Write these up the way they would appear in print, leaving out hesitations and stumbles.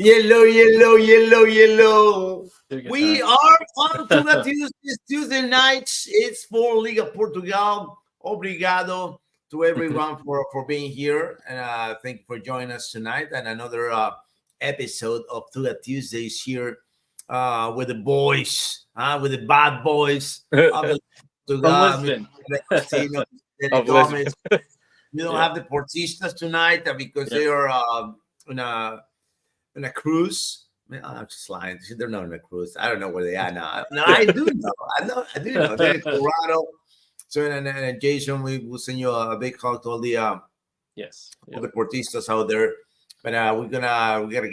Yellow, yellow, yellow, yellow. Tuga We time. are on Tuga Tuesday nights. It's for Liga Portugal. Obrigado to everyone for being here. And thank you for joining us tonight. And another episode of Tuga Tuesdays here with the boys, with the bad boys of the From Tuga. Lisbon. Castino, Of Gomez. We don't Yeah. have the Portistas tonight because Yeah. they are on a cruise. I'm just lying. They're not on a cruise. I don't know where they are now. No, I do know. I do know. They're in Colorado. So, and Jason, we will send you a big hug to all the Yes. all the Portistas out there. But we gotta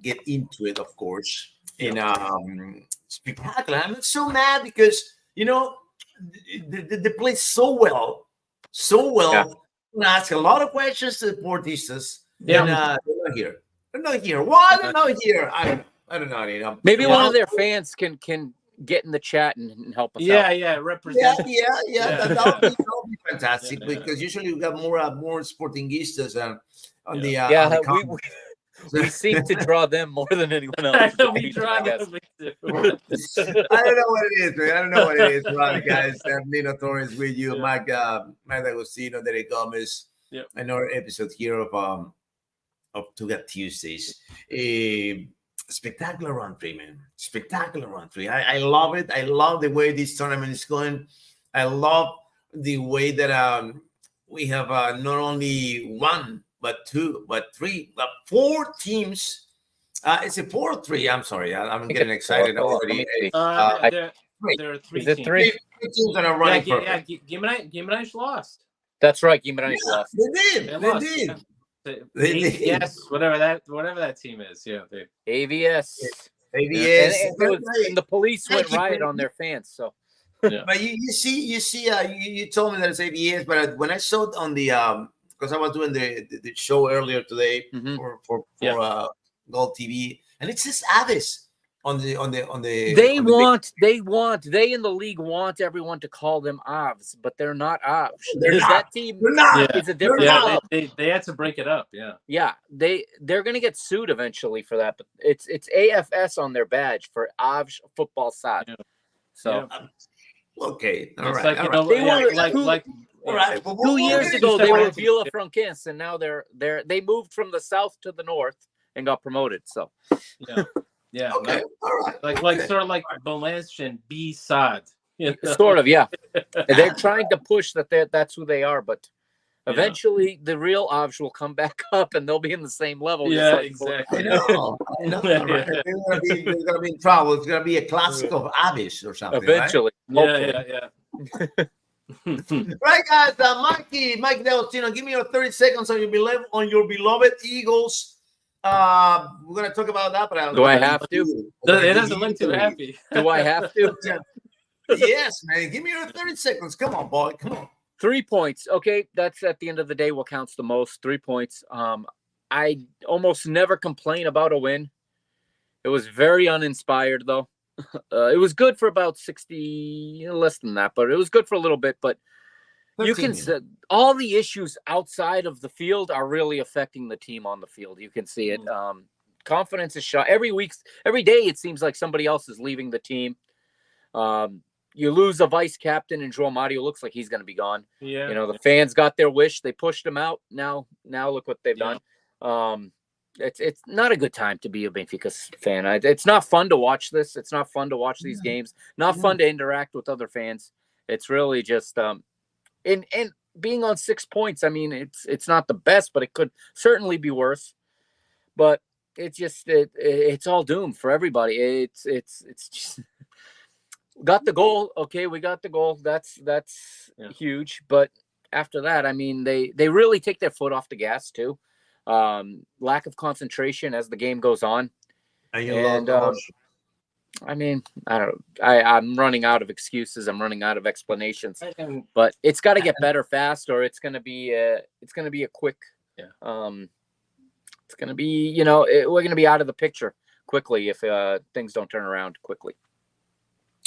get into it, of course. In spectacular. I'm so mad because they play so well. Yeah. I'm gonna ask a lot of questions to the Portistas. Yeah. And they're not here. They're not here. Why they're not here? I don't know. Maybe Yeah. one of their fans can get in the chat and help us Yeah, out. yeah. Represent. Yeah. That would be fantastic Yeah. because usually we got more Sportingistas on the Yeah, on the we comments. we seem to draw them more than anyone else. We draw I guess. them. I don't know what it is, man. I don't know what it is. Right, guys. Nino Torres with you, Yeah. Mike D'Agostino, Derek Gomez. Yep. Another episode here of Tuga Tuesdays. Spectacular run three, man. Spectacular run three. I love it. I love the way this tournament is going. I love the way that we have not only one, but two, but three, but four teams. It's a 4-3. I'm sorry. I'm getting excited Hold on, already. let me see. There are three Is it teams. three? Three teams that are Yeah, running yeah, perfect. Gimenez lost. That's right. Gimenez Yeah, lost. they did. They They lost. did. Yeah. They did. Yes, whatever that team is. Yeah, they, AVS. ABS. And the police went riot on their fans. So But you see, you told me that it's ABS, but when I saw it on the because I was doing the show earlier today Mhm. for Yeah. Gold TV, and it says Aves on the they on the they in the league want everyone to call them Avs, but they're not Avs. They're Because not. that team They're not. Yeah. is a different They're club. they had to break it up. Yeah. Yeah, they're gonna get sued eventually for that, but it's AFS on their badge for Avs Football Sad. Yeah. So Yeah. Okay, all It's right, like, all you right. know, They yeah, were like two- like All right. Well, 2 years we'll ago get they were into Villa Franquense, and now they moved from the south to the north and got promoted. So yeah. Okay, all right. Like sort of like Belench and B Sad. You know? sort of, yeah. They're trying to push that's who they are, but Yeah. eventually the real Avs will come back up and they'll be in the same level. just Yeah, like- I exactly. know. All right. They're gonna be in trouble. It's gonna be a classic of Avis or something. Eventually, hopefully. Yeah. Right, guys. Mike D'Agostino, give me your 30 seconds on your beloved Eagles. We're gonna talk about that, but Do I have to? It doesn't look too happy. Do I have to? Yes, man. Give me your 30 seconds. Come on, boy. Come on. 3 points. Okay, that's at the end of the day what counts the most. 3 points. I almost never complain about a win. It was very uninspired though. It was good for about 60, less than that, but it was good for a little bit. But you 13 can see all the issues outside of the field are really affecting the team on the field. You can see it. Confidence is shot every day. It seems like somebody else is leaving the team. You lose a vice captain, and João Mario looks like he's going to be gone. Yeah. You know, the fans got their wish. They pushed him out. Now look what they've done. It's not a good time to be a Benfica fan. It's not fun to watch this. It's not fun to watch these games. Not fun to interact with other fans. It's really just and being on 6 points. I mean, it's not the best, but it could certainly be worse. But it's just it's all doomed for everybody. It's just got the goal. Okay, we got the goal. That's huge. But after that, I mean, they really take their foot off the gas too. Lack of concentration as the game goes on. And I mean, I don't. I'm running out of excuses. I'm running out of explanations. But it's got to get better fast, or it's gonna be a quick. Yeah. It's gonna be we're gonna be out of the picture quickly if things don't turn around quickly.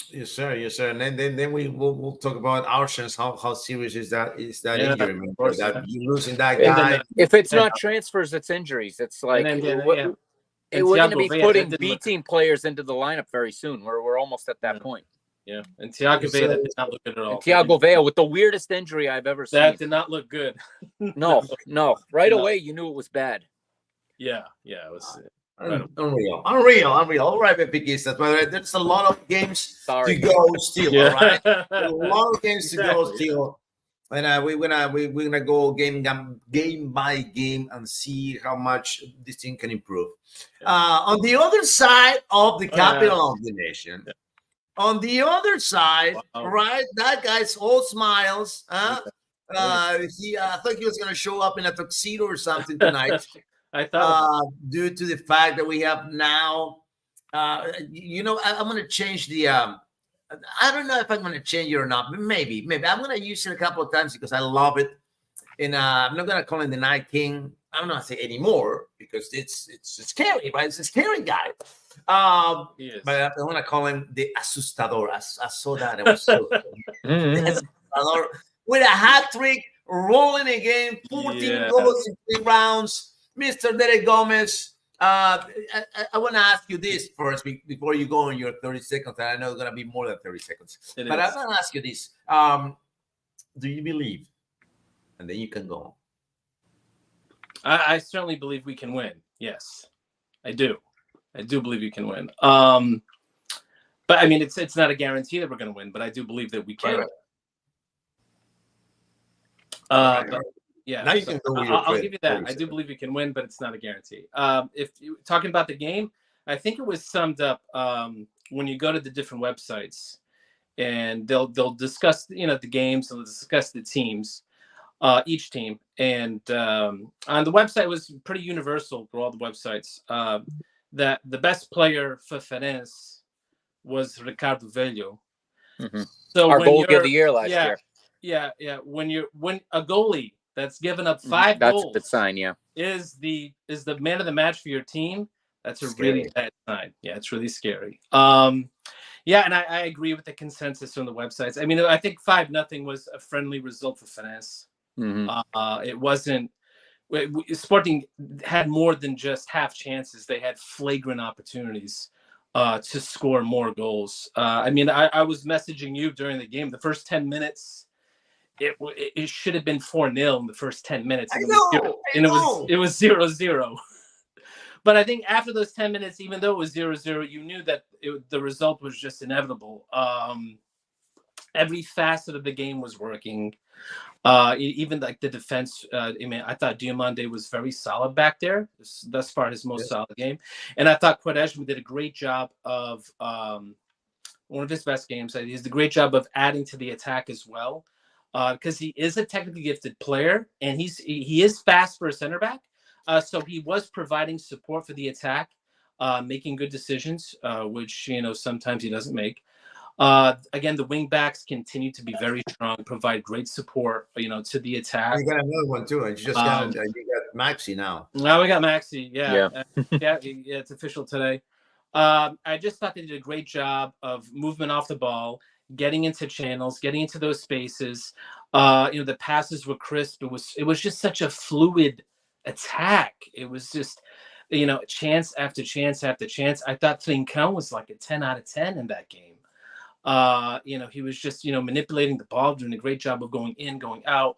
Yes, sir. Yes, sir. And then we'll talk about our chance. How serious is that Yeah, injury? Man? of course, That yeah. you losing that And guy. then, If it's not transfers, it's injuries. It's like And then, what- yeah. we're going to be Vea, putting that didn't B look, team players into the lineup very soon. We're almost at that Yeah. point. yeah, and Thiago Vea, that did not look good at all. And Thiago Vea with the weirdest injury I've ever seen. That did not look good. No. Right No. away, you knew it was bad. Yeah, it was. Unreal. All right, Benfiquistas, but there's a lot of games to go still. All right, a lot of games to go still, and we're gonna go game by game and see how much this thing can improve. On the other side of the capital of the nation, on the other side, right? That guy's all smiles. I thought he was gonna show up in a tuxedo or something tonight. I thought due to the fact that we have now, I'm going to change the. I don't know if I'm going to change it or not, but maybe I'm going to use it a couple of times because I love it, and I'm not going to call him the Night King. I'm not say anymore because it's scary, right? It's a scary guy. But I want to call him the Asustador. I saw that. It was so Asustador with a hat trick, rolling again, 14 goals in 3 rounds. Mr. Derek Gomez, I want to ask you this first before you go on your 30 seconds. And I know it's going to be more than 30 seconds. I want to ask you this. Do you believe? And then you can go on. I certainly believe we can win. Yes, I do. I do believe we can win. But I mean, it's not a guarantee that we're going to win, but I do believe that we can. But, yeah, now you can go with I'll give you that. I do believe we can win, but it's not a guarantee. If you're talking about the game, I think it was summed up when you go to the different websites, and they'll discuss the games, they'll discuss the teams, each team, and on the website it was pretty universal for all the websites that the best player for Ferenc was Ricardo Velho. Mm-hmm. So our goalie of the year last year. Yeah. When a goalie that's given up 5 goals, that's a sign. Yeah, is the man of the match for your team. That's a really bad sign. Yeah, it's really scary. Yeah, and I agree with the consensus on the websites. I mean, I think 5-0 was a friendly result for Ferenc. Mm-hmm. It wasn't. Sporting had more than just half chances. They had flagrant opportunities to score more goals. I mean, I was messaging you during the game. The first 10 minutes. It should have been 4-0 in the first 10 minutes. And it was 0-0. But I think after those 10 minutes, even though it was 0-0, you knew that the result was just inevitable. Every facet of the game was working. Even like the defense. I mean, I thought Diomande was very solid back there. Thus far, his most solid game. And I thought Quaresma did a great job of one of his best games. He did a great job of adding to the attack as well. Because he is a technically gifted player, and he is fast for a center back. So he was providing support for the attack, making good decisions, which sometimes he doesn't make. Again, the wing backs continue to be very strong, provide great support, to the attack. You got another one too, and you got Maxi now. Now we got Maxi, yeah, it's official today. I just thought they did a great job of movement off the ball, getting into channels, getting into those spaces. The passes were crisp. It was just such a fluid attack. It was just, chance after chance after chance. I thought Trincão was like a 10 out of 10 in that game. He was just, manipulating the ball, doing a great job of going in, going out.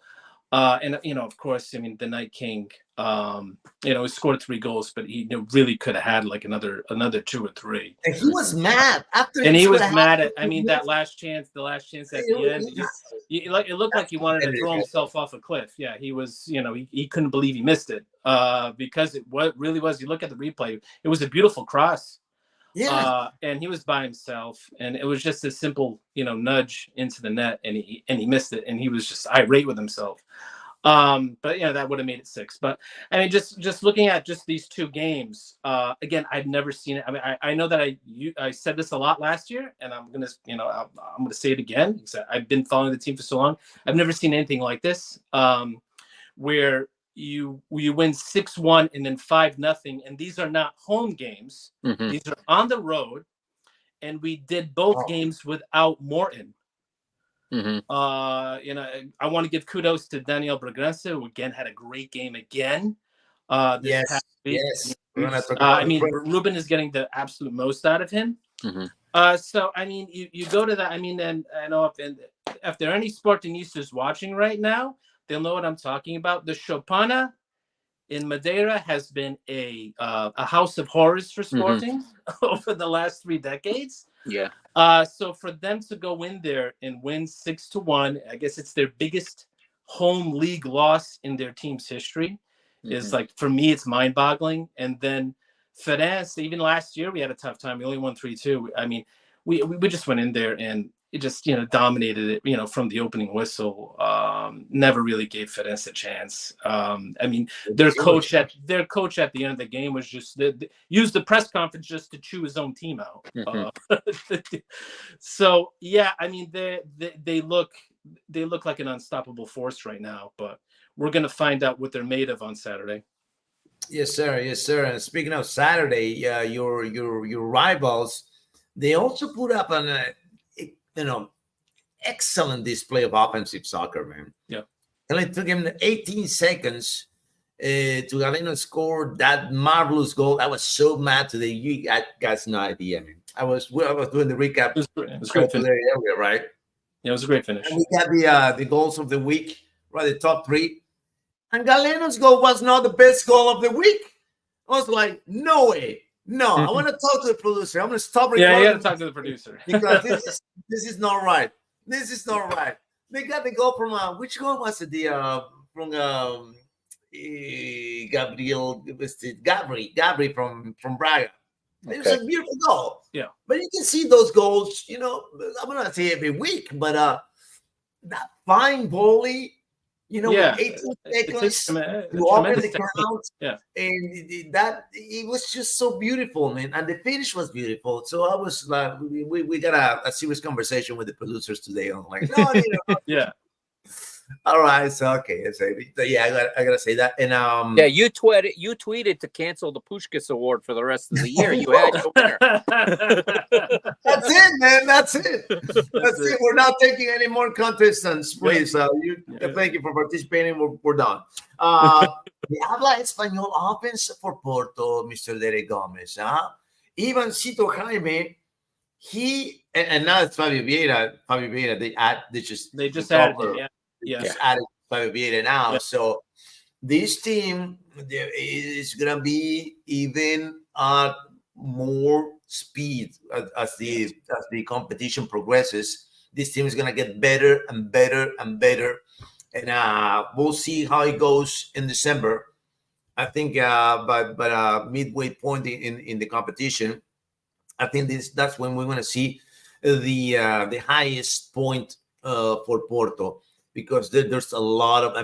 And of course, I mean, the Night King, he scored 3 goals, but he really could have had like another 2 or 3. And he was mad after. And he was mad at. I mean, that last chance at the end. It looked like he wanted to throw himself off a cliff. Yeah, he was. He couldn't believe he missed it. Because it really was. You look at the replay. It was a beautiful cross. Yeah. And he was by himself, and it was just a simple, nudge into the net, and he missed it, and he was just irate with himself. But that would have made it 6. But I mean, just looking at just these 2 games, again, I've never seen it. I mean, I know that I said this a lot last year, and I'm gonna say it again because I've been following the team for so long. I've never seen anything like this, where you win 6-1 and then 5-0, and these are not home games. Mm-hmm. These are on the road, and we did both games without Morton. Mm-hmm. I want to give kudos to Daniel Bragança, who again had a great game again. This past week. We're gonna talk I about mean, the Ruben is getting the absolute most out of him. So, I mean, you go to that. I mean, and I know if there are any Sportingistas watching right now, they'll know what I'm talking about. The Chopana in Madeira has been a house of horrors for Sporting over the last 3 decades. Yeah. So for them to go in there and win 6-1, I guess it's their biggest home league loss in their team's history. Is like, for me, it's mind-boggling. And then Fidesz, even last year we had a tough time. We only won 3-2. I mean, we just went in there and it just, dominated it, from the opening whistle. Never really gave Fidesz a chance. I mean, their coach at the end of the game was just used the press conference just to chew his own team out. So yeah, I mean, they look like an unstoppable force right now, but we're gonna find out what they're made of on Saturday. Yes, sir. Yes, sir. And speaking of Saturday, your rivals, they also put up an excellent display of offensive soccer, man. Yeah. And it took him 18 seconds to Galeno score that marvelous goal. I was so mad today. You guys no idea, man. I was doing the recap. It was great finish. Area, right? Yeah, it was a great finish. And we got the goals of the week, right? The top 3. And Galeno's goal was not the best goal of the week. I was like, no way. No, I want to talk to the producer. I'm going to stop recording. Yeah, you got to talk to the producer. Because this is not right. This is not right. They got the goal from, which goal was it? From Gabri from Braga. It was a beautiful goal. Yeah. But you can see those goals, I'm not say every week, but that fine volley, with 18 seconds to open the count. Yeah. And it was just so beautiful, man. And the finish was beautiful. So I was like, we got a serious conversation with the producers today. I'm like, no, yeah. All right, so okay, I gotta say that, and you tweeted to cancel the Puskás Award for the rest of the year. You had your winner. That's it, man. That's it. That's it. We're not taking any more contestants, please. Thank you for participating. We're done. The Habla Español offense for Porto, Mr. Derek Gomez. Ivancito Jaime. And now it's Fabio Vieira. They just added him. Yeah. Just added Fabio Vieira now. Yeah. So this team is gonna be even at more speed as the competition progresses. This team is gonna get better and better and better, and we'll see how it goes in December. I think, but midway point in the competition, I think that's when we're gonna see the highest point for Porto. Because there's a lot of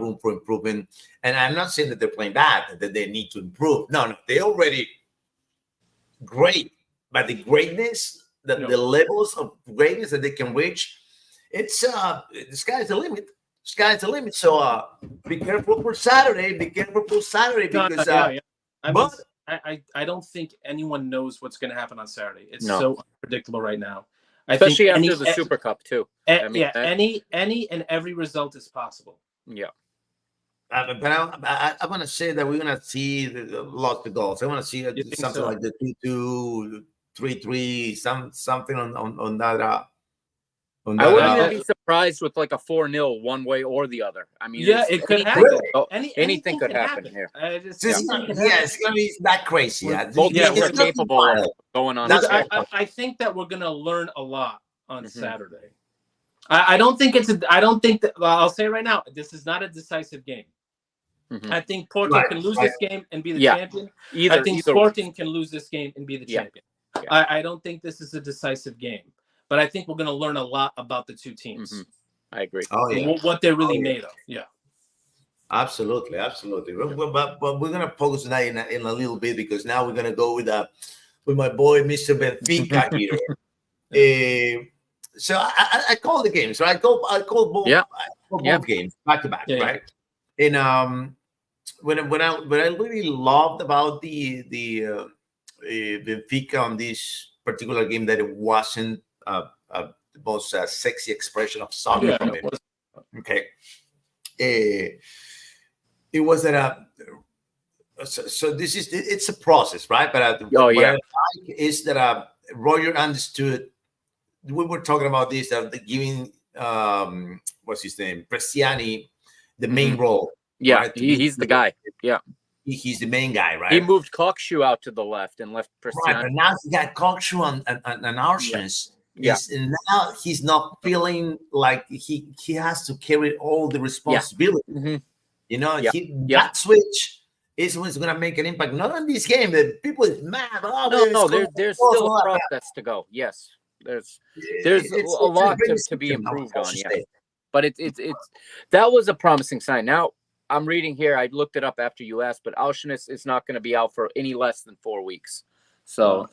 room for improvement. And I'm not saying that they're playing bad, that they need to improve. No, they're already great. But the greatness, the levels of greatness that they can reach, it's the sky's the limit. Sky's the limit. So be careful for Saturday. Because I don't think anyone knows what's going to happen on Saturday. It's so unpredictable right now. Especially after the Super Cup too. Any and every result is possible. Yeah. But I want to say that we're going to see lots of goals. I want to see something like the 2-2, 3-3, something on that. I wouldn't even be surprised with like a 4-0 one way or the other. I mean, it could happen. Anything could happen here. It's going to be that crazy. Both teams are capable of going on. I think that we're going to learn a lot on Saturday. I don't think that. I'll say right now, this is not a decisive game. I think Porto can lose this game and be the champion. I think Sporting can lose this game and be the champion. Yeah. I don't think this is a decisive game. But I think we're going to learn a lot about the two teams. I agree. What they're really made of. Yeah. Absolutely. But we're going to focus on that in a little bit, because now we're going to go with my boy, Mr. Benfica here. So I call the games, right? I call both games back to back, right? And what I really loved about the Benfica on this particular game, that it wasn't the most sexy expression of soccer from him. Okay. It was that So this is it's a process, right? But what I like is that Roger understood. We were talking about this that giving what's his name, Prestiani, the main role. Yeah, right? he's the guy. Yeah, he's the main guy, right? He moved Cockshoe out to the left and left Prestiani. Right, but now he got Cockshoe and Arsens. Yeah. And now he's not feeling like he has to carry all the responsibility. You know, that switch is what's going to make an impact. Not on this game. The people is mad. No, there's still a process to go. Yes, there's a lot to be improved on. Yeah, but it's that was a promising sign. Now I'm reading here. I looked it up after you asked, but Auschwitz is not going to be out for any less than 4 weeks. So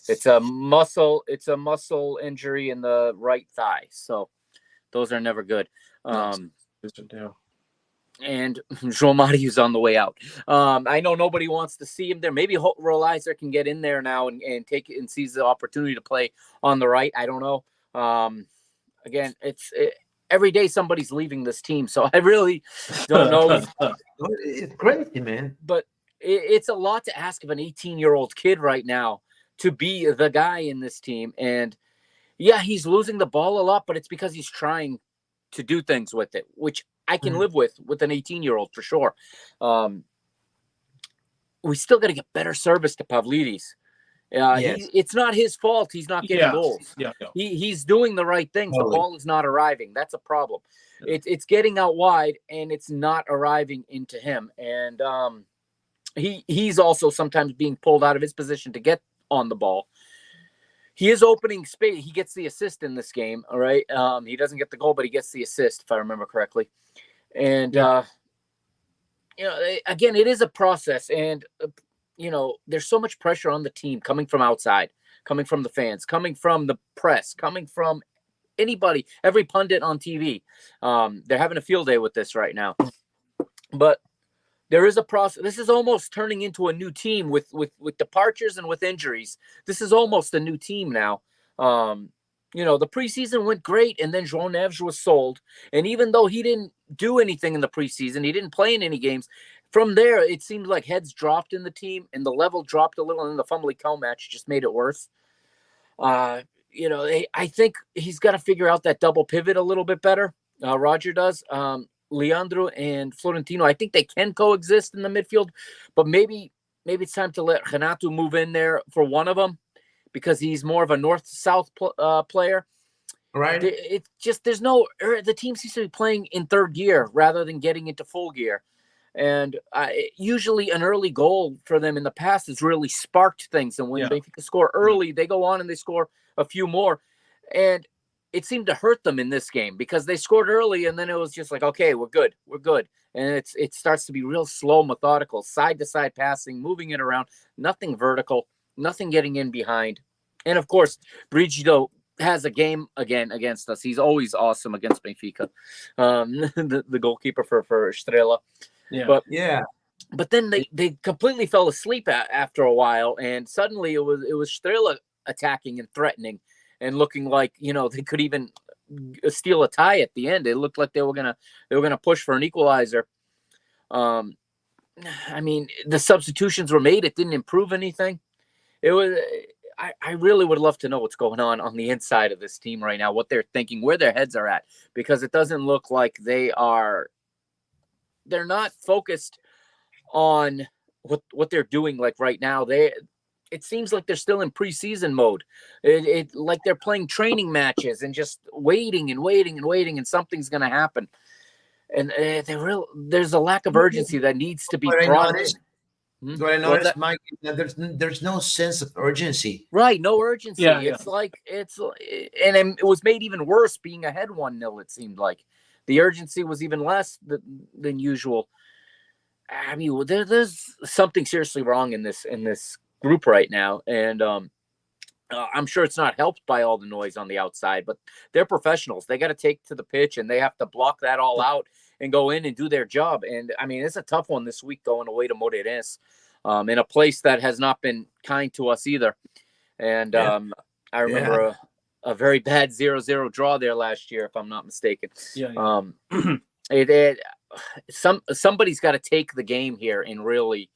it's a muscle injury in the right thigh. So those are never good. And João Mario's on the way out. I know nobody wants to see him there. Maybe Rolaiser can get in there now and take it and seize the opportunity to play on the right. I don't know. Again, every day somebody's leaving this team, so I really don't know. It's crazy, man. But it's a lot to ask of an 18-year-old kid right now to be the guy in this team. And yeah, he's losing the ball a lot, but it's because he's trying to do things with it, which I can live with an 18-year-old for sure. We still got to get better service to Pavlidis. It's not his fault. He's not getting goals. He's doing the right things. Totally. The ball is not arriving. That's a problem. It's getting out wide and it's not arriving into him. And he's also sometimes being pulled out of his position to get on the ball. He is opening space. He gets the assist in this game. All right. He doesn't get the goal, but he gets the assist, if I remember correctly. And, again, it is a process. And, there's so much pressure on the team coming from outside, coming from the fans, coming from the press, coming from anybody, every pundit on TV. They're having a field day with this right now. But there is a process. This is almost turning into a new team with departures and with injuries. This is almost a new team now. The preseason went great, and then João Neves was sold. And even though he didn't do anything in the preseason, he didn't play in any games. From there, it seemed like heads dropped in the team, and the level dropped a little, and the Famalicão match just made it worse. I think he's got to figure out that double pivot a little bit better. Roger does. Leandro and Florentino, I think they can coexist in the midfield, but maybe it's time to let Renato move in there for one of them because he's more of a north-south player. Right. It's just the team seems to be playing in third gear rather than getting into full gear. And usually an early goal for them in the past has really sparked things. And when Benfica score early, they go on and they score a few more. And it seemed to hurt them in this game because they scored early and then it was just like, okay, we're good. And it starts to be real slow, methodical, side-to-side passing, moving it around, nothing vertical, nothing getting in behind. And, of course, Brigido has a game again against us. He's always awesome against Benfica, the goalkeeper for Estrela. But then they completely fell asleep after a while, and suddenly it was Estrela attacking and threatening and looking like, they could even steal a tie at the end. It looked like they were gonna push for an equalizer. The substitutions were made. It didn't improve anything. It was. I really would love to know what's going on the inside of this team right now, what they're thinking, where their heads are at, because it doesn't look like they're not focused on what they're doing like right now. It seems like they're still in preseason mode. It like they're playing training matches and just waiting and something's going to happen. And there's a lack of urgency that needs to be brought in. What I noticed, Mike, is that there's no sense of urgency. Right, no urgency. Yeah. And it was made even worse being ahead 1-0. It seemed like the urgency was even less than usual. I mean, there's something seriously wrong in this group right now, and I'm sure it's not helped by all the noise on the outside. But they're professionals; they got to take to the pitch, and they have to block that all out and go in and do their job. And I mean, it's a tough one this week going away to Moreirense, in a place that has not been kind to us either. And I remember a very bad 0-0 draw there last year, if I'm not mistaken. Somebody's got to take the game here and really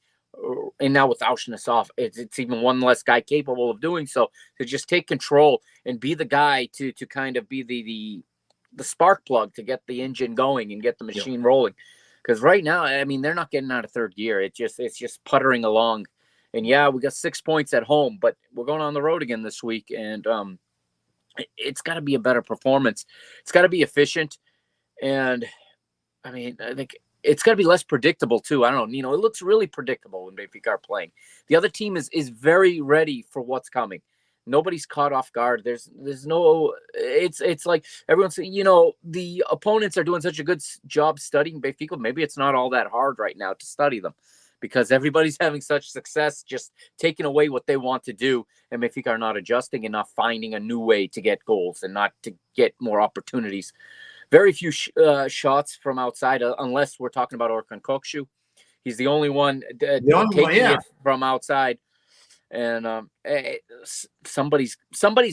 and now with Auschwitz off, it's even one less guy capable of doing so, to just take control and be the guy to kind of be the spark plug to get the engine going and get the machine rolling. Because right now, I mean, they're not getting out of third gear. It's just puttering along. And yeah, we got 6 points at home, but we're going on the road again this week, and it's got to be a better performance. It's got to be efficient, and I mean, I think it's got to be less predictable too. I don't know. It looks really predictable when Benfica are playing. The other team is very ready for what's coming. Nobody's caught off guard. There's no. It's like everyone's saying. The opponents are doing such a good job studying Benfica. Maybe it's not all that hard right now to study them, because everybody's having such success just taking away what they want to do, and Benfica are not adjusting and not finding a new way to get goals and not to get more opportunities. Very few shots from outside, unless we're talking about Orkun Kokcu. He's the only one taking it from outside. And somebody's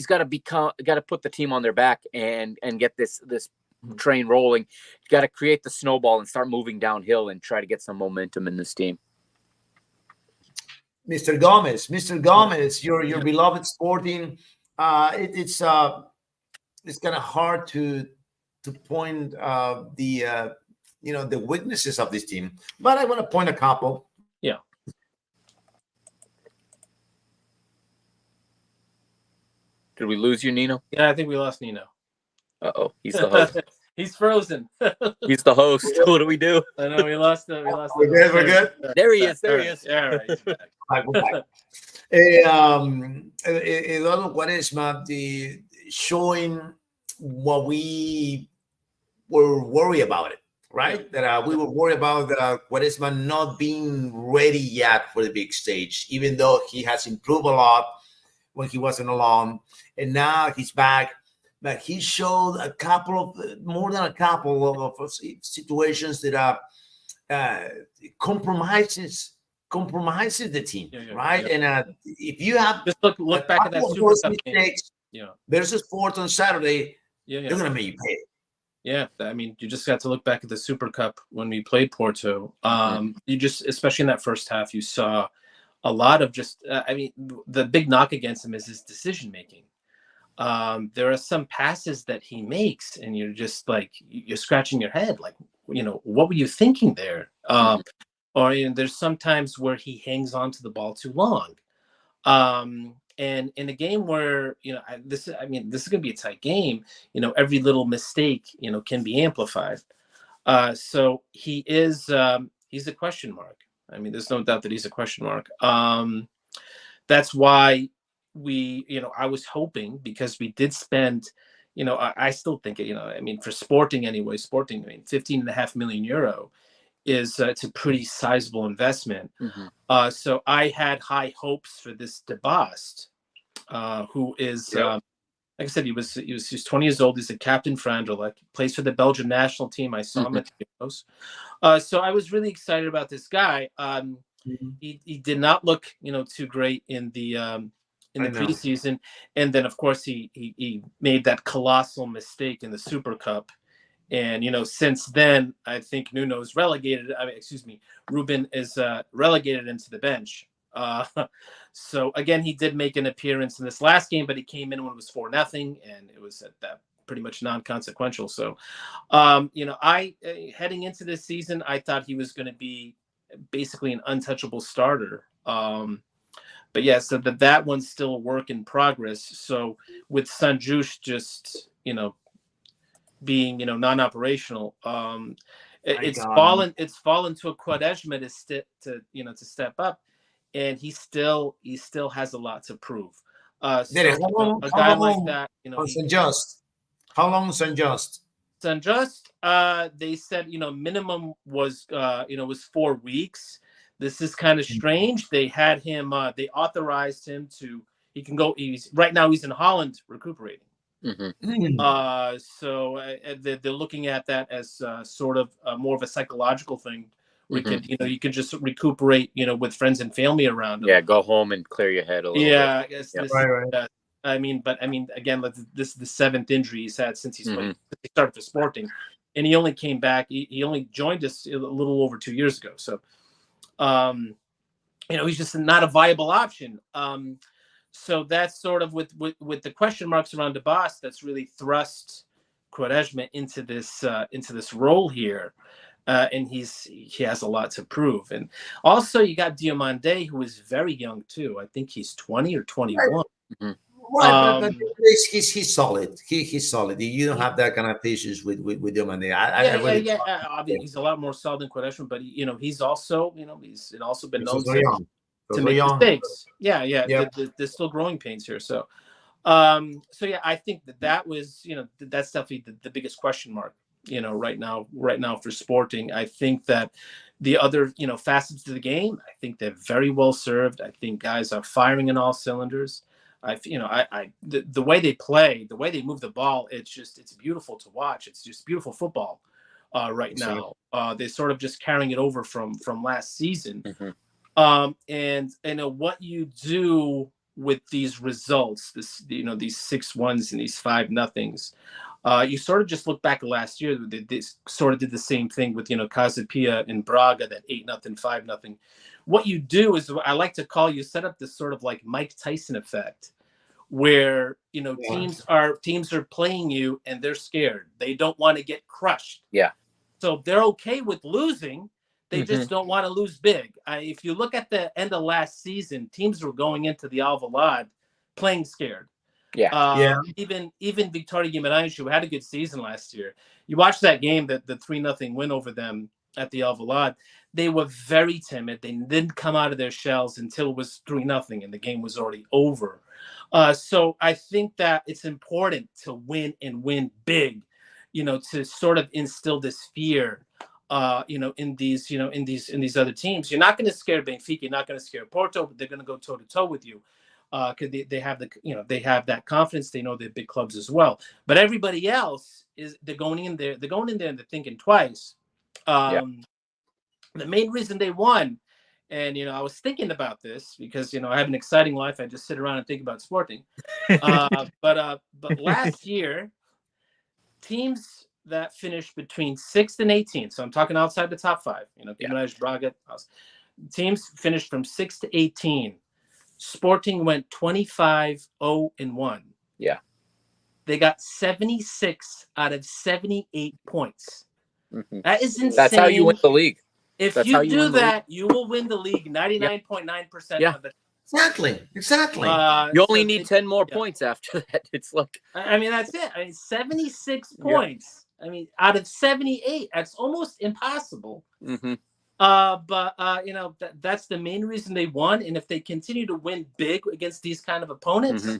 got to put the team on their back and get this train rolling. Got to create the snowball and start moving downhill and try to get some momentum in this team. Mr. Gomez, your beloved Sporting. It's kind of hard to point the weaknesses of this team, but I want to point a couple. Yeah. Did we lose you, Nino? Yeah, I think we lost Nino. Uh-oh, he's the host. He's frozen. He's the host. What do we do? I know we lost him. We're good. There he is. There he is. Yeah, right. Eduardo Quaresma, showing what we were worried about it, right? That we were worried about Quaresma not being ready yet for the big stage, even though he has improved a lot when he wasn't alone, and now he's back. But he showed more than a couple of situations that compromises the team, right? Yeah. And if you have just look back at that Super Cup mistakes, versus Porto on Saturday, they're gonna make you pay. Yeah, I mean, you just got to look back at the Super Cup when we played Porto. You just, especially in that first half, you saw a lot of just. I mean, the big knock against him is his decision making. There are some passes that he makes, and you're just like you're scratching your head, like what were you thinking there? Or there's sometimes where he hangs on to the ball too long. And in a game where this is going to be a tight game. Every little mistake can be amplified. So he is he's a question mark. I mean, there's no doubt that he's a question mark. That's why I was hoping, because we did spend, I still think for Sporting anyway, 15.5 million euro is it's a pretty sizable investment. So I had high hopes for this DeBost, who is like I said, he was 20 years old. He's a captain for Anderlecht, plays for the Belgian national team. I saw him at the Euros. So I was really excited about this guy. He did not look too great in the preseason, and then of course he made that colossal mistake in the Super Cup. And since then, I think Nuno's relegated. Ruben is relegated into the bench. So again, he did make an appearance in this last game, but he came in when it was 4-0, and it was at that pretty much non-consequential. So, I heading into this season, I thought he was going to be basically an untouchable starter. But yeah, so that one's still a work in progress. So with Sanjush just being non-operational, it's fallen to a Quaresma to step up, and he still has a lot to prove. A guy like that, how long Sanjust? They said minimum was 4 weeks. This is kind of strange. They had him. They authorized him to. He can go. Right now he's in Holland recuperating. So they're looking at that as sort of more of a psychological thing. We could, you could just recuperate, with friends and family around them. Yeah, go home and clear your head a little bit. Yeah, I guess right. Again, this is the 7th injury he's had since he started for Sporting, and he only came back. He only joined us a little over 2 years ago. So, he's just not a viable option. So that's sort of with the question marks around DeBoss that's really thrust Quaresma into this role here. And he has a lot to prove. And also you got Diomande, who is very young too. I think he's 20 or 21. Mm-hmm. Right, but he's solid. He's solid. You don't have that kind of issues with Diomande. He's a lot more solid than Quaresma, but he's also he's also been known to make mistakes. There's still growing pains here. So I think that was that's definitely the biggest question mark right now for Sporting. I think that the other facets of the game, I think they're very well served. I think guys are firing in all cylinders. The way they play, the way they move the ball, it's beautiful to watch. It's just beautiful football right now. They're sort of just carrying it over from last season. And what you do with these results, these 6-1s and these 5-0s, you sort of just look back at last year. They sort of did the same thing with Casapia and Braga, that 8-0, 5-0. What you do is, I like to call, you set up this sort of like Mike Tyson effect, where teams are playing you and they're scared. They don't want to get crushed. Yeah. So they're okay with losing. They just don't want to lose big. If you look at the end of last season, teams were going into the Alvalade playing scared. Even Victoria Guimarães, who had a good season last year, you watch that game, the 3-0 win over them at the Alvalade. They were very timid. They didn't come out of their shells until it was 3-0 and the game was already over. So I think that it's important to win and win big, to sort of instill this fear, in these other teams. You're not going to scare Benfica. You're not going to scare Porto, but they're going to go toe to toe with you. Because they have they have that confidence. They know they're big clubs as well. But everybody else they're going in there and they're thinking twice. The main reason they won, and I was thinking about this because I have an exciting life. I just sit around and think about Sporting. But last year, teams that finished between 6th and 18th, so I'm talking outside the top 5. Guimarães, Braga, teams finished from 6 to 18. Sporting went 25-0-1. Yeah. They got 76 out of 78 points. That is insane. That's how you win the league. If you do that, you will win the league 99.9% of the time. Exactly. You only need 10 more points after that. It's like, that's it. 76 points. Out of 78, that's almost impossible. But that's the main reason they won. And if they continue to win big against these kind of opponents,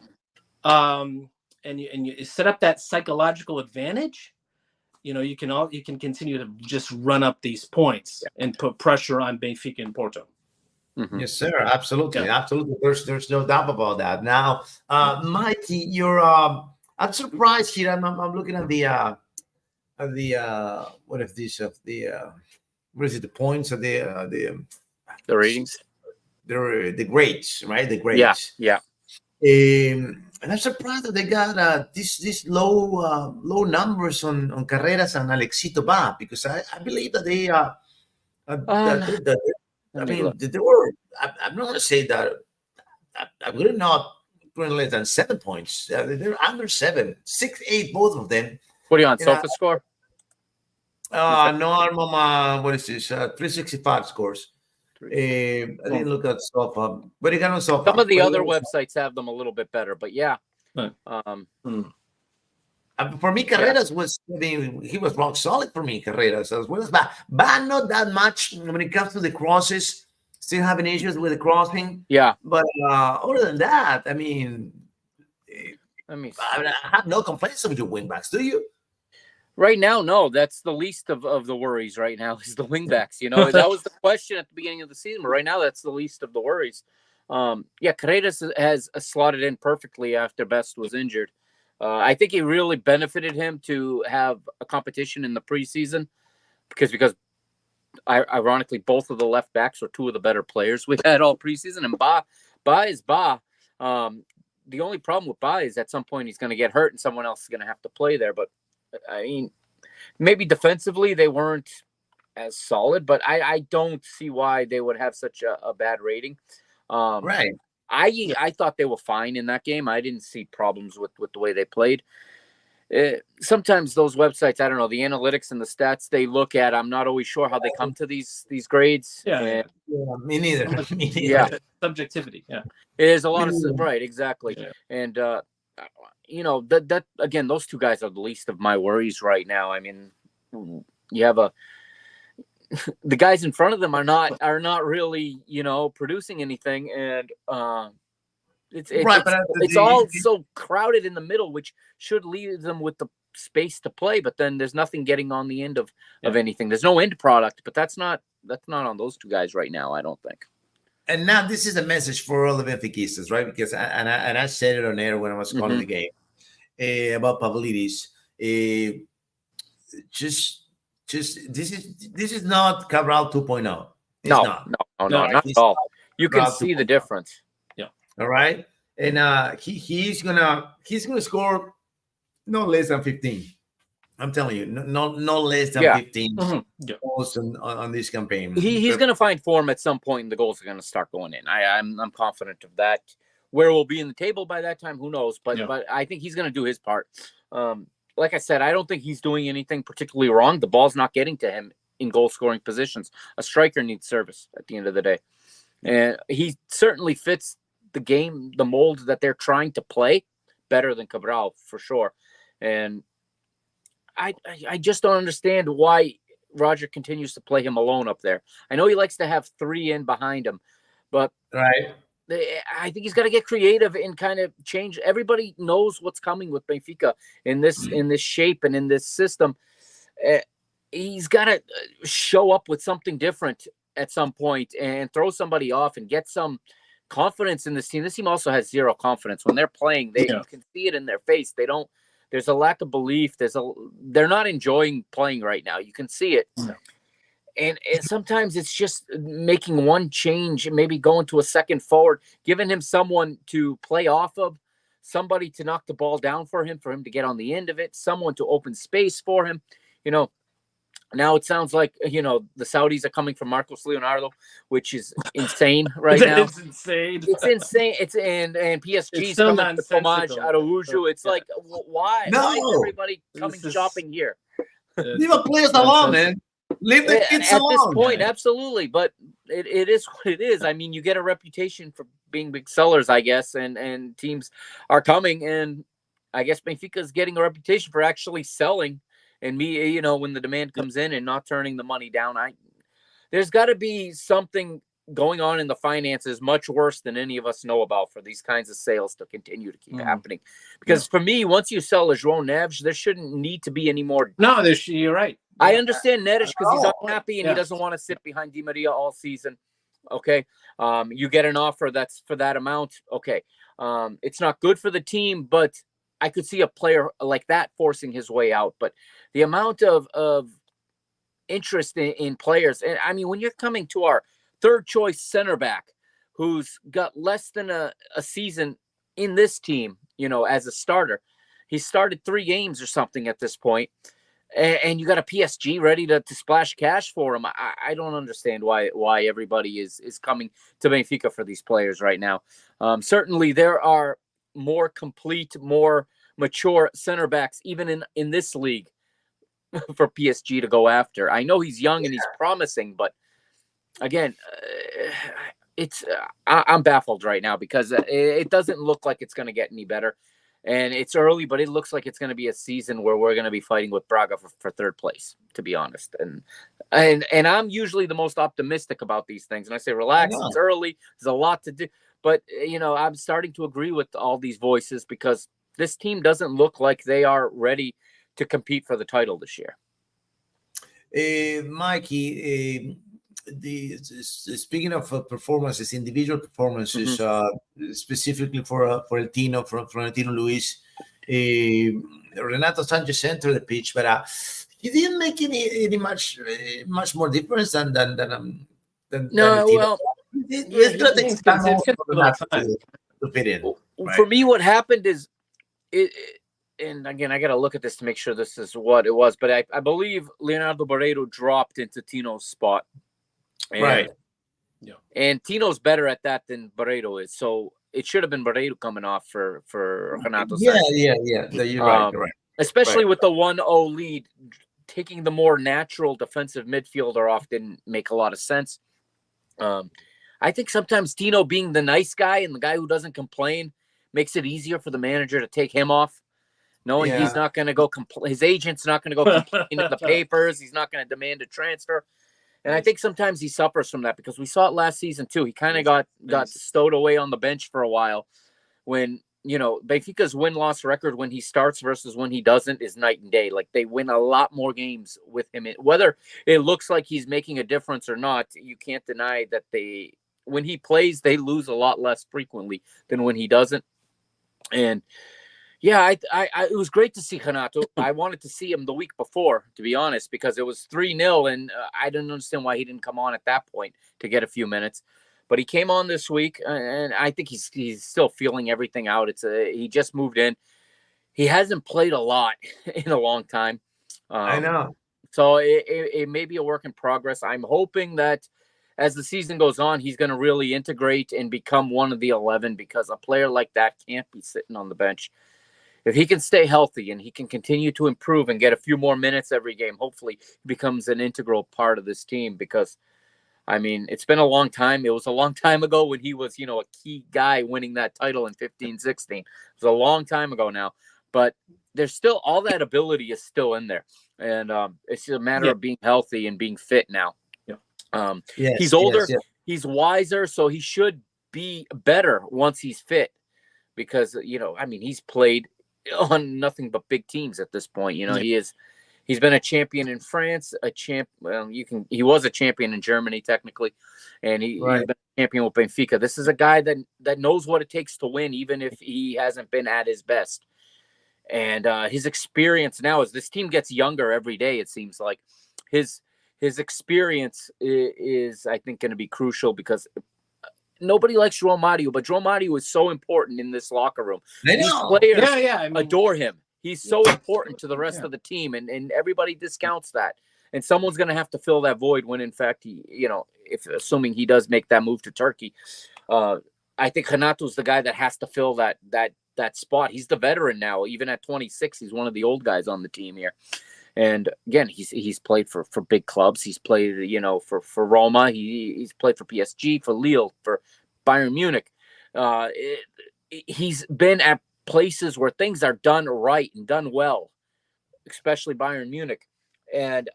and you set up that psychological advantage, you can continue to just run up these points and put pressure on Benfica and Porto. Yes, sir. Absolutely, absolutely. There's no doubt about that. Now, Mikey, I'm surprised here. I'm looking at the what is this of the what is it? The points of the ratings, the grades, right? The grades. Yeah. And I'm surprised that they got this low numbers on Carreras and Alexito Ba, because I believe that they they were. I'm not going to say that. I would not put less than 7 points. They're under 7, 6, 8, both of them. What are you on? Sofa score? No, I'm on what is this? 365 scores. I didn't look at Sofa, but it got on Sofa. Some of the other websites have them a little bit better, but yeah. For me, Carreras was, he was rock solid for me, Carreras, as well as Ba. Ba, not that much when it comes to the crosses, still having issues with the crossing. Yeah. But other than that, I have no complaints with your wingbacks, do you? Right now, no. That's the least of the worries right now is the wingbacks. That was the question at the beginning of the season, but right now that's the least of the worries. Carreras has slotted in perfectly after Best was injured. I think it really benefited him to have a competition in the preseason because ironically, both of the left backs were two of the better players we've had all preseason. And Ba is Ba. The only problem with Ba is at some point he's going to get hurt and someone else is going to have to play there. But maybe defensively they weren't as solid, but I don't see why they would have such a bad rating. Right. I thought they were fine in that game. I didn't see problems with the way they played. Sometimes those websites, I don't know, the analytics and the stats they look at, I'm not always sure how they come to these grades. Yeah, me neither. Me neither. Yeah, subjectivity. Yeah, it is a lot of right, exactly. Yeah. And that again, those two guys are the least of my worries right now. I mean, you have the guys in front of them are not really producing anything, and it's all so crowded in the middle, which should leave them with the space to play, but then there's nothing getting on the end of anything. There's no end product, but that's not on those two guys right now, I don't think. And now this is a message for all the Benfiquistas, right? Because I said it on air when I was calling the game about Pavlidis. Just this is not Cabral 2.0. It's not at all. You can see the difference. Yeah. All right. And he's gonna score no less than 15. I'm telling you, no less than 15 goals on this campaign. He's going to find form at some point, and the goals are going to start going in. I'm confident of that. Where we'll be in the table by that time, who knows? But I think he's going to do his part. Like I said, I don't think he's doing anything particularly wrong. The ball's not getting to him in goal-scoring positions. A striker needs service at the end of the day. And he certainly fits the game, the mold that they're trying to play better than Cabral, for sure. And I just don't understand why Roger continues to play him alone up there. I know he likes to have three in behind him, but I think he's got to get creative and kind of change. Everybody knows what's coming with Benfica in this shape and in this system. He's got to show up with something different at some point and throw somebody off and get some confidence in this team. This team also has zero confidence when they're playing. You can see it in their face. They don't. There's a lack of belief. They're not enjoying playing right now. You can see it. No. And sometimes it's just making one change, maybe going to a second forward, giving him someone to play off of, somebody to knock the ball down for him to get on the end of it, someone to open space for him. Now it sounds like, the Saudis are coming from Marcos Leonardo, which is insane right now. It's insane. It's insane. And PSG's coming to Pomage Araujo. It's like, why? No. Why is everybody coming shopping here? Leave the players alone, man. Leave the kids alone. At this point, absolutely. But it is what it is. I mean, you get a reputation for being big sellers, I guess, and teams are coming. And I guess Benfica is getting a reputation for actually selling. And when the demand comes in and not turning the money down, there's got to be something going on in the finances much worse than any of us know about for these kinds of sales to continue to keep happening. Because for me, once you sell a João Neves, there shouldn't need to be any more. No, you're right. I understand Neres because he's unhappy and he doesn't want to sit behind Di Maria all season. Okay. You get an offer that's for that amount. Okay. It's not good for the team, but I could see a player like that forcing his way out. But the amount of interest in players, and I mean, when you're coming to our third choice center back, who's got less than a season in this team, as a starter, he started 3 games or something at this point, and you got a PSG ready to splash cash for him. I don't understand why everybody is coming to Benfica for these players right now. Certainly there are more complete, more mature center backs, even in this league, for PSG to go after. I know he's young and he's promising, but again, I'm baffled right now because it doesn't look like it's going to get any better. And it's early, but it looks like it's going to be a season where we're going to be fighting with Braga for third place, to be honest. And I'm usually the most optimistic about these things. And I say, relax, it's early. There's a lot to do. But, I'm starting to agree with all these voices because this team doesn't look like they are ready to compete for the title this year. Mikey, speaking of performances, individual performances, specifically for El Tino, from Florentino Luis, Renato Sanchez entered the pitch, but he didn't make any much more difference than no. Well, it's going to take time to fit in. For me, what happened is and again, I got to look at this to make sure this is what it was, but I believe Leonardo Barreto dropped into Tino's spot. Right. Yeah. And Tino's better at that than Barreto is. So it should have been Barreto coming off for Renato Sanchez. Yeah. You're right. You're right. Especially with the 1-0 lead, taking the more natural defensive midfielder off didn't make a lot of sense. I think sometimes Tino being the nice guy and the guy who doesn't complain makes it easier for the manager to take him off, knowing he's not going to go his agent's not going to go complain in the papers. He's not going to demand a transfer. And I think sometimes he suffers from that because we saw it last season too. He kind of got stowed away on the bench for a while when, Benfica's win-loss record when he starts versus when he doesn't is night and day. Like they win a lot more games with him. Whether it looks like he's making a difference or not, you can't deny that when he plays, they lose a lot less frequently than when he doesn't. And yeah, it was great to see Renato. I wanted to see him the week before, to be honest, because it was 3-0, and I didn't understand why he didn't come on at that point to get a few minutes. But he came on this week, and I think he's still feeling everything out. He just moved in. He hasn't played a lot in a long time. I know. So it may be a work in progress. I'm hoping that as the season goes on, he's going to really integrate and become one of the 11 because a player like that can't be sitting on the bench. If he can stay healthy and he can continue to improve and get a few more minutes every game, hopefully he becomes an integral part of this team because, I mean, it's been a long time. It was a long time ago when he was, a key guy winning that title in 15-16. It was a long time ago now. But there's still all that ability is still in there. And it's just a matter of being healthy and being fit now. He's older. He's wiser. So he should be better once he's fit because, he's played on nothing but big teams at this point. He's been a champion in France, he was a champion in Germany technically, and he's been a champion with Benfica. This is a guy that knows what it takes to win, even if he hasn't been at his best. And his experience now, as this team gets younger every day, it seems like his experience is I think, going to be crucial because nobody likes João Mario, but João Mario is so important in this locker room. These players adore him. He's so important to the rest of the team, and everybody discounts that. And someone's going to have to fill that void when, in fact, he, if assuming he does make that move to Turkey, I think Renato's the guy that has to fill that spot. He's the veteran now. Even at 26, he's one of the old guys on the team here. And again, he's played for big clubs. He's played, for Roma. He's played for PSG, for Lille, for Bayern Munich. He's been at places where things are done right and done well, especially Bayern Munich. And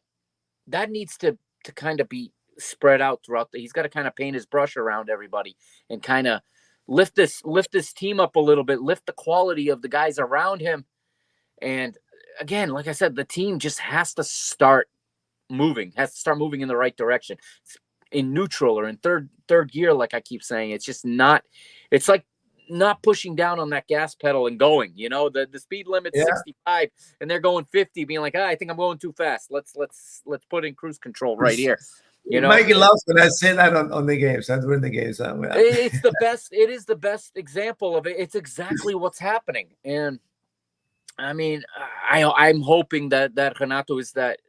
that needs to kind of be spread out throughout he's got to kind of paint his brush around everybody and kind of lift this team up a little bit, lift the quality of the guys around him. And again, like I said, the team just has to start moving in the right direction. It's in neutral or in third gear, like I keep saying. It's just not, it's like not pushing down on that gas pedal and going, the speed limit's 65 and they're going 50, being like, I think I'm going too fast. Let's put in cruise control right here. Mikey loves when I say that on the games. During the games. It's the best. It is the best example of it. It's exactly what's happening. And I mean, I'm hoping that Renato is that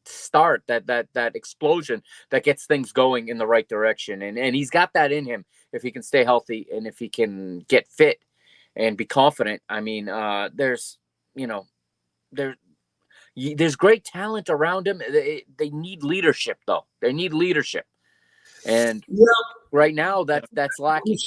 start, that explosion that gets things going in the right direction. And he's got that in him if he can stay healthy and if he can get fit and be confident. I mean, there's great talent around him. They need leadership, though. They need leadership. And right now, that's lacking.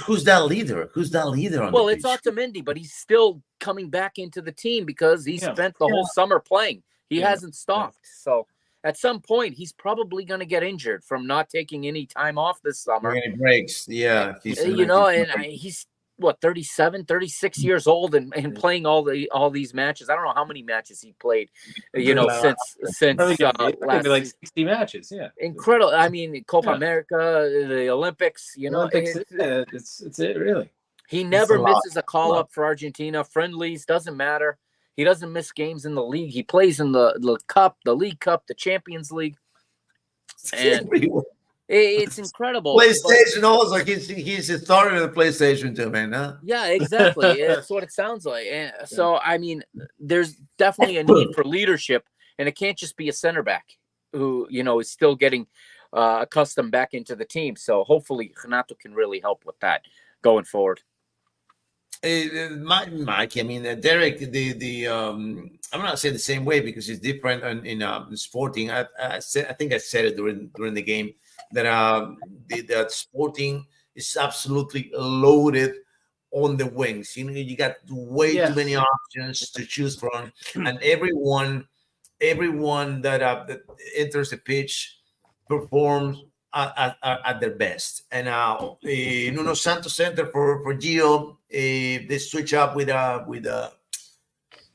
Who's that leader? Who's that leader on well, the it's Otamendi, but he's still coming back into the team because he spent the whole summer playing. He hasn't stopped. So at some point, he's probably going to get injured from not taking any time off this summer. When he breaks, and he's 37, 36 years old and playing all these matches. I don't know how many matches he played, since maybe like 60 matches. Yeah, incredible. I mean, Copa America, the Olympics. It's it really. He never misses a call up for Argentina. Friendlies, doesn't matter. He doesn't miss games in the league. He plays in the cup, the League Cup, the Champions League. And It's incredible. PlayStation also. He's started the PlayStation too, man. Huh? Yeah, exactly. It's what it sounds like. And so, I mean, there's definitely a need for leadership, and it can't just be a center back who, is still getting accustomed back into the team. So hopefully Renato can really help with that going forward. Mike, I mean, Derek, I'm not saying the same way because it's different in Sporting. I think I said it during the game that the Sporting is absolutely loaded on the wings. You got way too many options to choose from, and everyone that enters the pitch performs at their best. And now Nuno Santos Center for Gio, they switch up with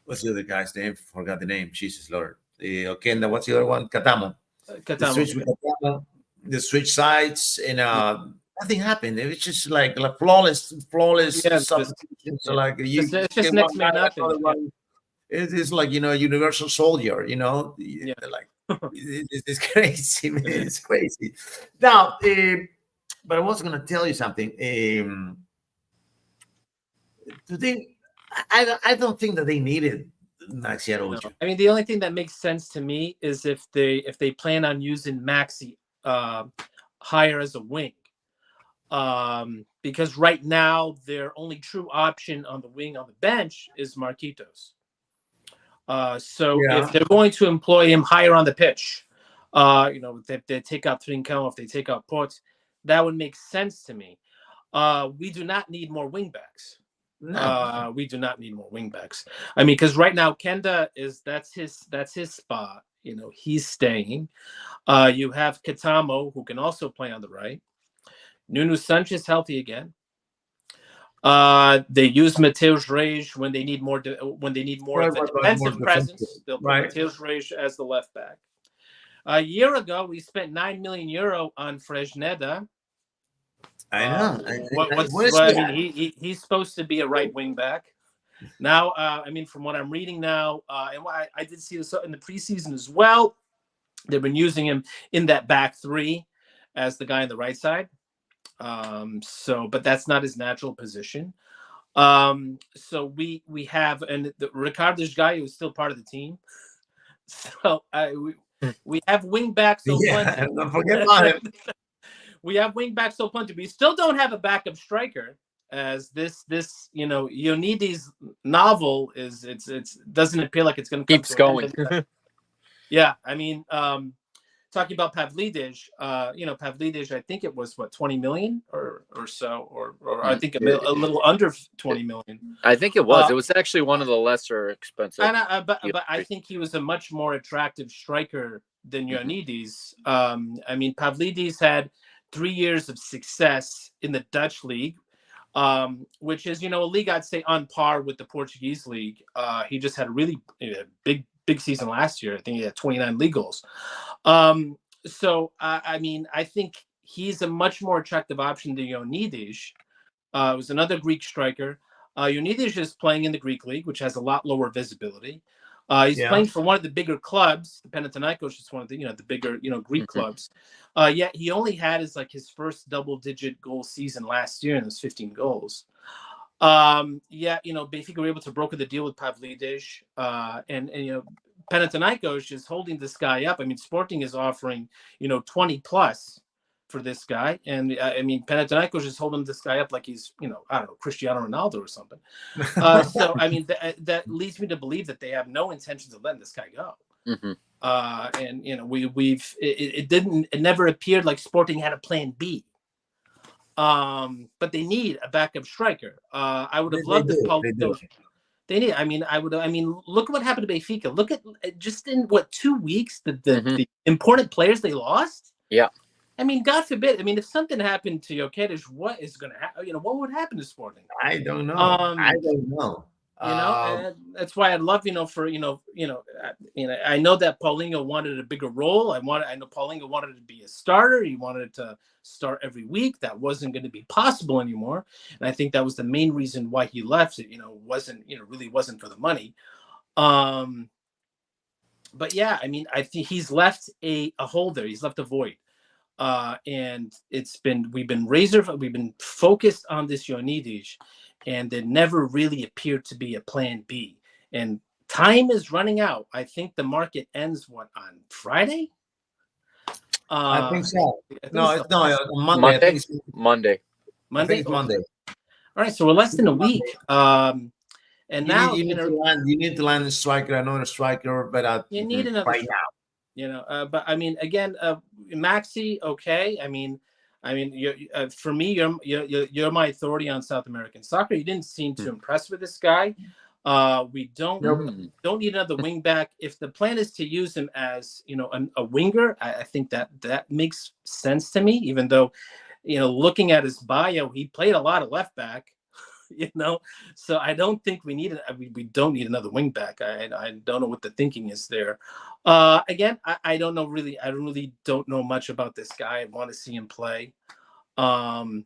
what's the other guy's name? Forgot the name. Jesus Lord. Okenda, what's the other one? Katamo. The switch with Katamo. The switch sides, and nothing happened. It was just like flawless substitution. So like it's just next man up. It's like Universal Soldier. Like it's crazy. Man. It's crazy. Now, but I was going to tell you something. I don't think that they needed Maxi Araujo. I mean, the only thing that makes sense to me is if they plan on using Maxi higher as a wing, because right now their only true option on the wing on the bench is Marquitos. If they're going to employ him higher on the pitch, if they take out Trincão, if they take out Porto, that would make sense to me. We do not need more wingbacks. No. We do not need more wingbacks. I mean, because right now Kenda that's his spot. He's staying. You have Katamo, who can also play on the right. Nuno Sanchez healthy again. They use Mateus Reis when they need more of a defensive presence. They'll put Mateus Reis as the left back. A year ago, we spent €9 million on Fresneda. I know. I mean, he's supposed to be a right wing back. Now, I mean, from what I'm reading now, and I did see this in the preseason as well. They've been using him in that back three as the guy on the right side. But that's not his natural position. So we have, and Ricardo Gaio is still part of the team. So we have wing backs. So don't forget about it. We have wing backs so plenty. We still don't have a backup striker. As this Ioannidis novel is, it doesn't appear like it's going to keeps going. Yeah, I mean, talking about Pavlidis, Pavlidis, I think it was 20 million or so, or I think a little under 20 million. I think it was. It was actually one of the lesser expensive. But I think he was a much more attractive striker than Ioannidis. I mean, Pavlidis had 3 years of success in the Dutch league, which is, a league I'd say on par with the Portuguese league. He just had a really big season last year. I think he had 29 league goals. I mean, I think he's a much more attractive option than Ioannidis. It was another Greek striker. Ioannidis is playing in the Greek league, which has a lot lower visibility. He's playing for one of the bigger clubs. The Panathinaikos is one of the bigger Greek clubs. Yet he only had his first double-digit goal season last year, and it was 15 goals. Benfica were able to broker the deal with Pavlidis, and Panathinaikos is holding this guy up. I mean, Sporting is offering 20 plus for this guy, and I mean, Panathinaikos is holding this guy up like he's I don't know, Cristiano Ronaldo or something. So I mean, that leads me to believe that they have no intentions of letting this guy go. Mm-hmm. And it never appeared like Sporting had a plan B. But they need a backup striker. I would have loved if they need. I mean, look at what happened to Benfica. Look at just in 2 weeks the important players they lost. Yeah. I mean, God forbid. I mean, if something happened to Jokic, what is going to happen? What would happen to Sporting? I don't know. I don't know. And that's why I'd love, I know that Paulinho wanted a bigger role. I know Paulinho wanted to be a starter. He wanted to start every week. That wasn't going to be possible anymore. And I think that was the main reason why he left. It, really wasn't for the money. But yeah, I mean, I think he's left a hole there. He's left a void. And we've been focused on this Ioannidis, and there never really appeared to be a plan B. And time is running out. I think the market ends on Friday. I think so. Monday. Monday. I think it's Monday. I think it's Monday. All right, so we're less than a week. And now you need to land a striker, another striker, but you need another right now. But I mean, again, Maxi, okay. I mean, for me, you're my authority on South American soccer. You didn't seem too impressed with this guy. We don't need another wing back. If the plan is to use him as a winger, I think that makes sense to me. Even though, looking at his bio, he played a lot of left back. So I don't think we don't need another wing back. I don't know what the thinking is there. Again, I don't know really. I really don't know much about this guy. I want to see him play. And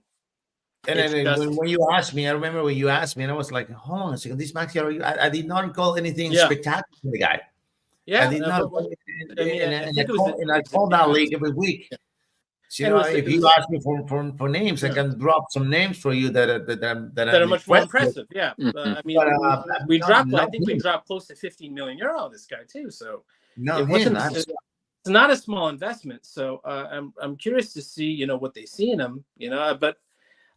then when you asked me, I remember when you asked me, and I was like, hold on a second, this Maxi, I did not recall anything spectacular for the guy. Yeah, I did not. I call that league every week. So, if you ask me for names, I can drop some names for you that are much more impressive. Yeah, I mean, we dropped. I think we dropped close to 15 million euro on this guy too. So it's not a small investment. So I'm curious to see what they see in him. But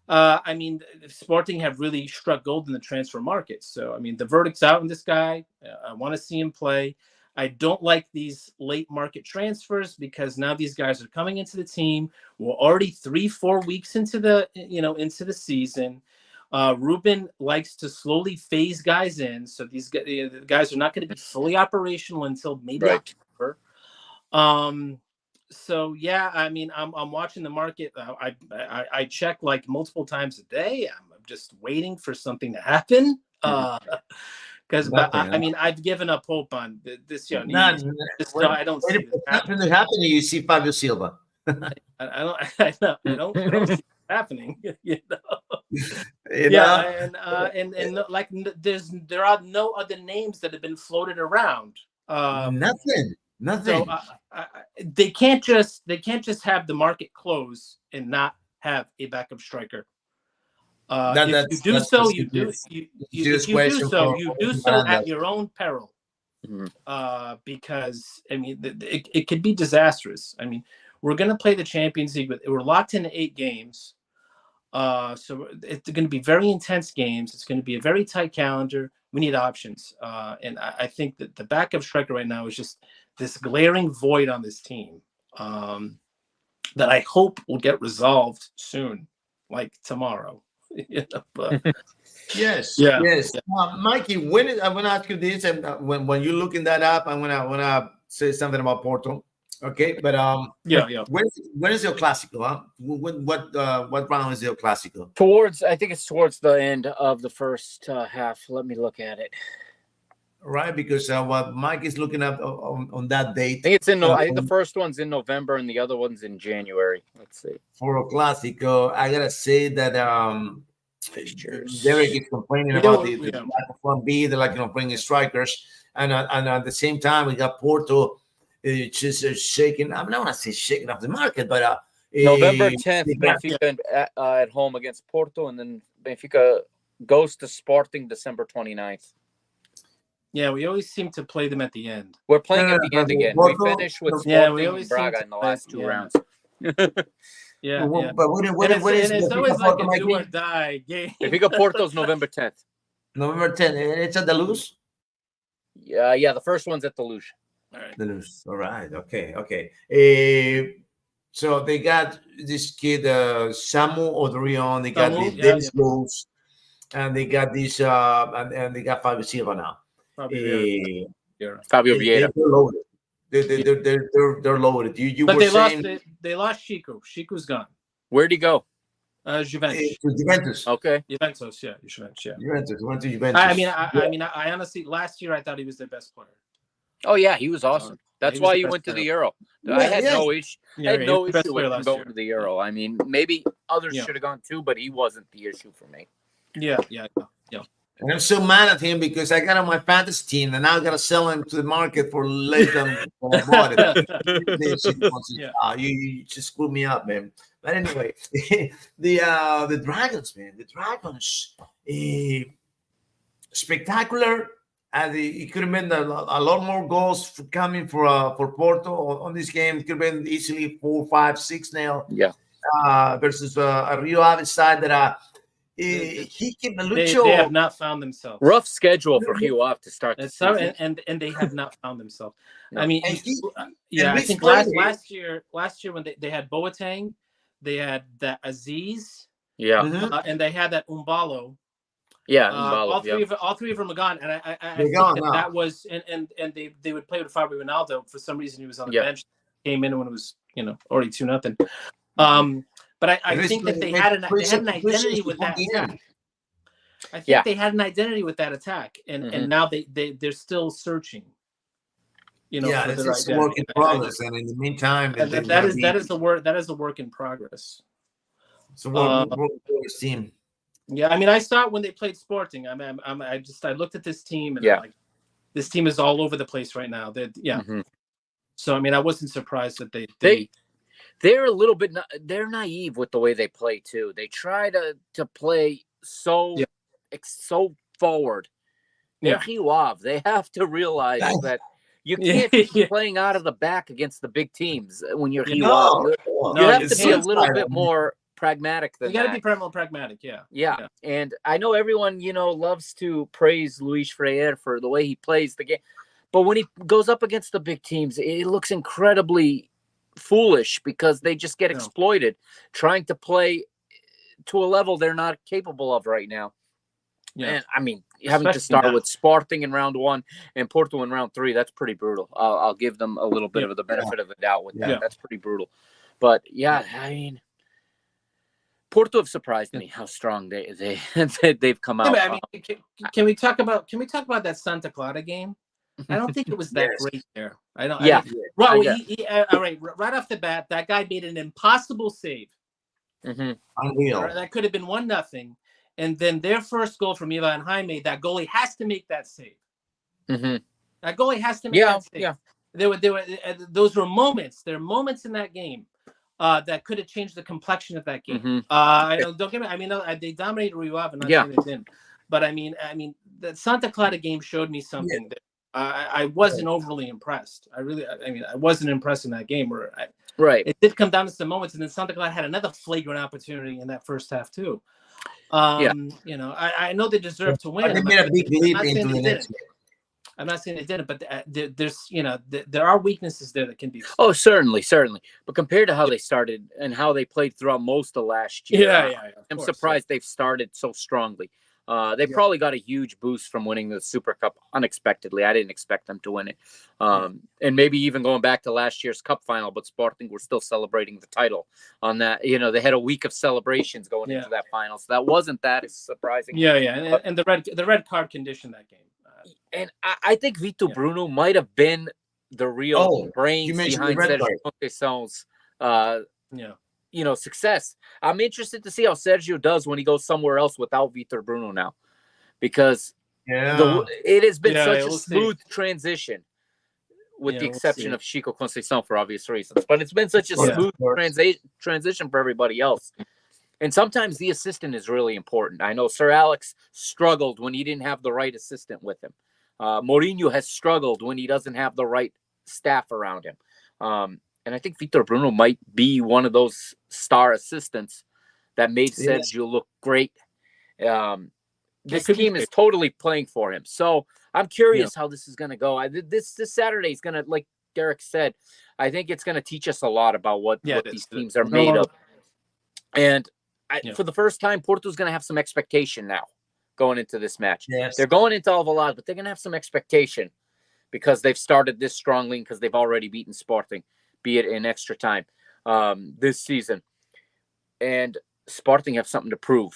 I mean, Sporting have really struck gold in the transfer market. So I mean, the verdict's out on this guy. I want to see him play. I don't like these late market transfers because now these guys are coming into the team. We're already 3-4 weeks into the season. Ruben likes to slowly phase guys in, so these guys are not going to be fully operational until maybe October. So yeah, I mean, I'm watching the market. I check like multiple times a day. I'm just waiting for something to happen. Because I mean, I've given up hope on this young. I don't see it happening. You see Fabio Silva. I don't see it happening. And like there are no other names that have been floated around. Nothing. So they can't just have the market close and not have a backup striker. If you do so at your own peril. Because I mean, it could be disastrous. I mean, we're going to play the Champions League, but we're locked into 8 games. So it's going to be very intense games. It's going to be a very tight calendar. We need options. And I think that the backup striker right now is just this glaring void on this team that I hope will get resolved soon, like tomorrow. Yes. Mikey, I'm going to ask you this, and when you're looking that up, I want to say something about Porto. Okay, but when is your Clásico? Huh? What round is your Clásico? I think it's towards the end of the first half. Let me look at it. Right, because what Mike is looking at on that date. I think it's in. I think the first one's in November and the other one's in January. Let's see. For a Clásico, I gotta say that Derek is complaining about the lack of plan B. They're like bringing strikers, and at the same time we got Porto. It's just shaking. I'm not going to say shaking off the market, but November 10th, Benfica at home against Porto, and then Benfica goes to Sporting December 29th. Yeah, we always seem to play them at the end. We're playing at the end again. We finished with Sporting and Braga in the last 2 rounds. But what is it's always like a do or die game. Benfica Porto's November 10th. November 10th. It's at the Luz? Yeah, the first one's at the Luz. All right. The Luz. All right. Okay. So they got this kid, Samu Odrion. They got this Luz, and they got this, and they got Fabio Silva now. Fabio Vieira. They're loaded. They're loaded. But they lost Chico. Chico's gone. Where'd he go? Juventus. Okay. Juventus. Yeah, Juventus. Yeah. Juventus. Went to Juventus. I mean, I honestly, last year I thought he was their best player. Oh yeah, he was awesome. That's why he went to the Euro. I had no issue. I had no issue with him going to the Euro. I mean, maybe others should have gone too, but he wasn't the issue for me. Yeah. And I'm so mad at him because I got on my fantasy team and now I got to sell him to the market for less than what I bought it. Yeah. You just screwed me up, man. But anyway, the Dragons, man, the Dragons, spectacular. It could have been a lot more goals coming for Porto on this game. It could have been easily 4, 5, 6-0. Yeah. Versus a Rio Ave side that he can Lucho. They have not found themselves. Rough schedule for Rio Ave to start the season. And they have not found themselves. No. I mean, I think last year when they had Boateng, they had that Aziz, and they had that Umbalo. Yeah, all three of them are gone, and I think that was and they would play with Fabio Ronaldo. For some reason, he was on the bench. Came in when it was already 2-0. But I think that they had an identity with that attack. I think they had an identity with that attack, and now they're still searching. It's a work in progress, and in the meantime, that is the work in progress. It's a work in progress team. Yeah, I mean, I saw it when they played Sporting. I looked at this team and I'm like, this team is all over the place right now. So I mean, I wasn't surprised that they're a little bit they're naive with the way they play too. They try to play so forward. They're Rio Ave. They have to realize that you can't be playing out of the back against the big teams when you're Rio Ave. You have to be a little bit more pragmatic than that. You got to be pragmatic, yeah. And I know everyone, loves to praise Luis Freire for the way he plays the game. But when he goes up against the big teams, it looks incredibly foolish because they just get exploited trying to play to a level they're not capable of right now. Yeah. And I mean, having to start with Sporting in round 1 and Porto in round 3, that's pretty brutal. I'll give them a little bit of the benefit of the doubt with that. That's pretty brutal. But I mean, Porto have surprised me how strong they've come out. I mean, can we talk about that Santa Clara game? I don't think it was that great there. I don't. Yeah. All right. Right off the bat, that guy made an impossible save. Unreal. That could have been 1-0, and then their first goal from Ivan Jaime, that goalie has to make that save. That goalie has to make that save. Yeah. There were those were moments. There are moments in that game that could have changed the complexion of that game. Don't get me. I mean, they dominated Rio Ave, and not saying they didn't. But I mean, the Santa Clara game showed me something that I wasn't overly impressed. I wasn't impressed in that game. It did come down to some moments, and then Santa Clara had another flagrant opportunity in that first half too. I know they deserve to win. They made a big leap into the next game. I'm not saying they didn't, but there's there are weaknesses there that can be. Oh, certainly. But compared to how they started and how they played throughout most of last year, I'm surprised they've started so strongly. They probably got a huge boost from winning the Super Cup unexpectedly. I didn't expect them to win it. And maybe even going back to last year's Cup final, but Sporting were still celebrating the title on that. They had a week of celebrations going into that final. So that wasn't that surprising. And the red card conditioned that game. And I think Vitor Bruno might have been the real brains behind Sergio Conceição's success. I'm interested to see how Sergio does when he goes somewhere else without Vitor Bruno now, because it has been such a smooth transition, with the exception of Chico Conceição for obvious reasons. But it's been such a smooth transition for everybody else. And sometimes the assistant is really important. I know Sir Alex struggled when he didn't have the right assistant with him. Mourinho has struggled when he doesn't have the right staff around him. And I think Vitor Bruno might be one of those star assistants that made Sergio look great. This team is totally playing for him. So I'm curious how this is going to go. This Saturday is going to, like Derek said, I think it's going to teach us a lot about what these teams are made of. And for the first time, Porto's going to have some expectation now going into this match. Yes. They're going into Alvalade, but they're going to have some expectation because they've started this strongly, because they've already beaten Sporting, be it in extra time this season. And Sporting have something to prove.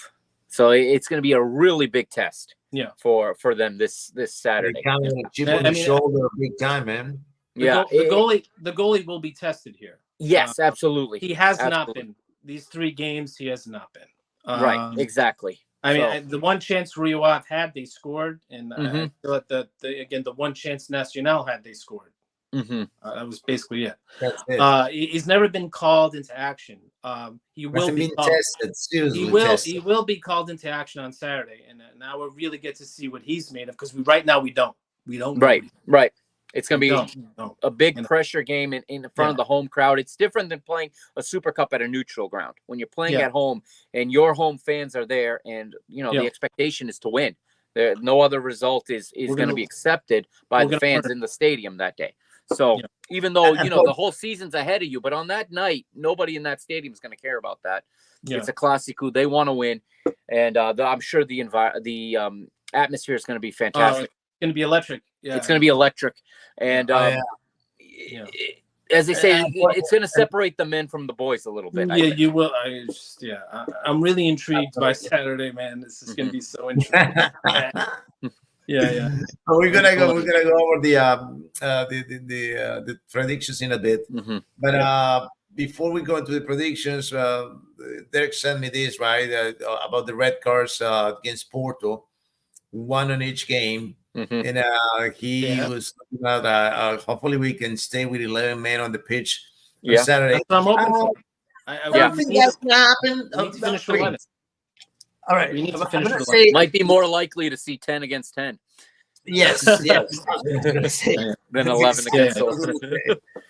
So it's going to be a really big test for them this Saturday. They're counting a chip on the shoulder big time, man. The goalie will be tested here. Yes, absolutely. He has not been. These 3 games, he has not been. Right, exactly. I mean, the one chance Rio Ave had, they scored, and Mhm. I feel like the one chance Nacional had, they scored. Mhm. That was basically it. That's it. He's never been called into action. He will Hasn't be been called. tested, seriously He tested. will be called into action on Saturday, and now we'll really get to see what he's made of, because right now we don't know. Right. It's going to be don't. a big pressure game in front of the home crowd. It's different than playing a Super Cup at a neutral ground. When you're playing at home and your home fans are there, and the expectation is to win. No other result is going to be accepted by the fans in the stadium that day. So even though the whole season's ahead of you, but on that night, nobody in that stadium is going to care about that. It's a Clásico. They want to win, and I'm sure the atmosphere is going to be fantastic. It's going to be electric. Yeah, it's going to be electric, and as they say, it's going to separate the men from the boys a little bit. You will. I'm really intrigued by Saturday, man. This is going to be so interesting. Yeah. We're gonna go over the predictions in a bit, but before we go into the predictions, Derek sent me this about the red cards against Porto, one on each game, and he was talking about hopefully we can stay with 11 men on the pitch on Saturday. That's what I'm hoping for. I don't think that's gonna happen. We need to finish 11. All right, we need to finish. Might be more likely to see 10 against 10. Yes. Than 11 against 11.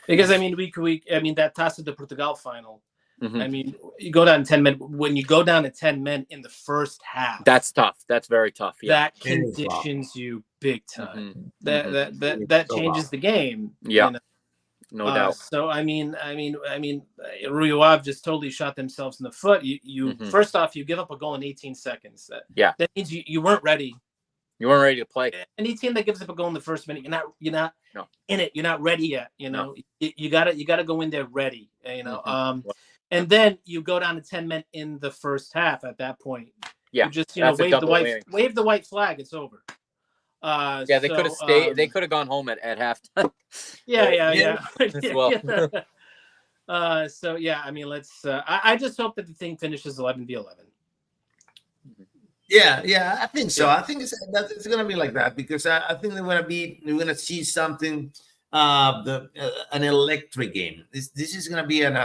Because I mean, that Taça de Portugal final. I mean, you go down 10 men. When you go down to 10 men in the first half, that's tough. That's very tough. That conditions you big time. That changes the game. Yeah. No doubt. So I mean, Rio Ave just totally shot themselves in the foot. You first off, you give up a goal in 18 seconds. That means you weren't ready. You weren't ready to play. Any team that gives up a goal in the first minute, you're not in it. You're not ready yet. You gotta go in there ready. And then you go down to 10 men in the first half. At that point, you just wave the white flag. It's over. They could have stayed. They could have gone home at halftime. Yeah. As well. I mean, let's. I just hope that the thing finishes 11-11. Yeah, I think so. I think it's going to be like that, because I think we're going to see something, an electric game. This is going to be an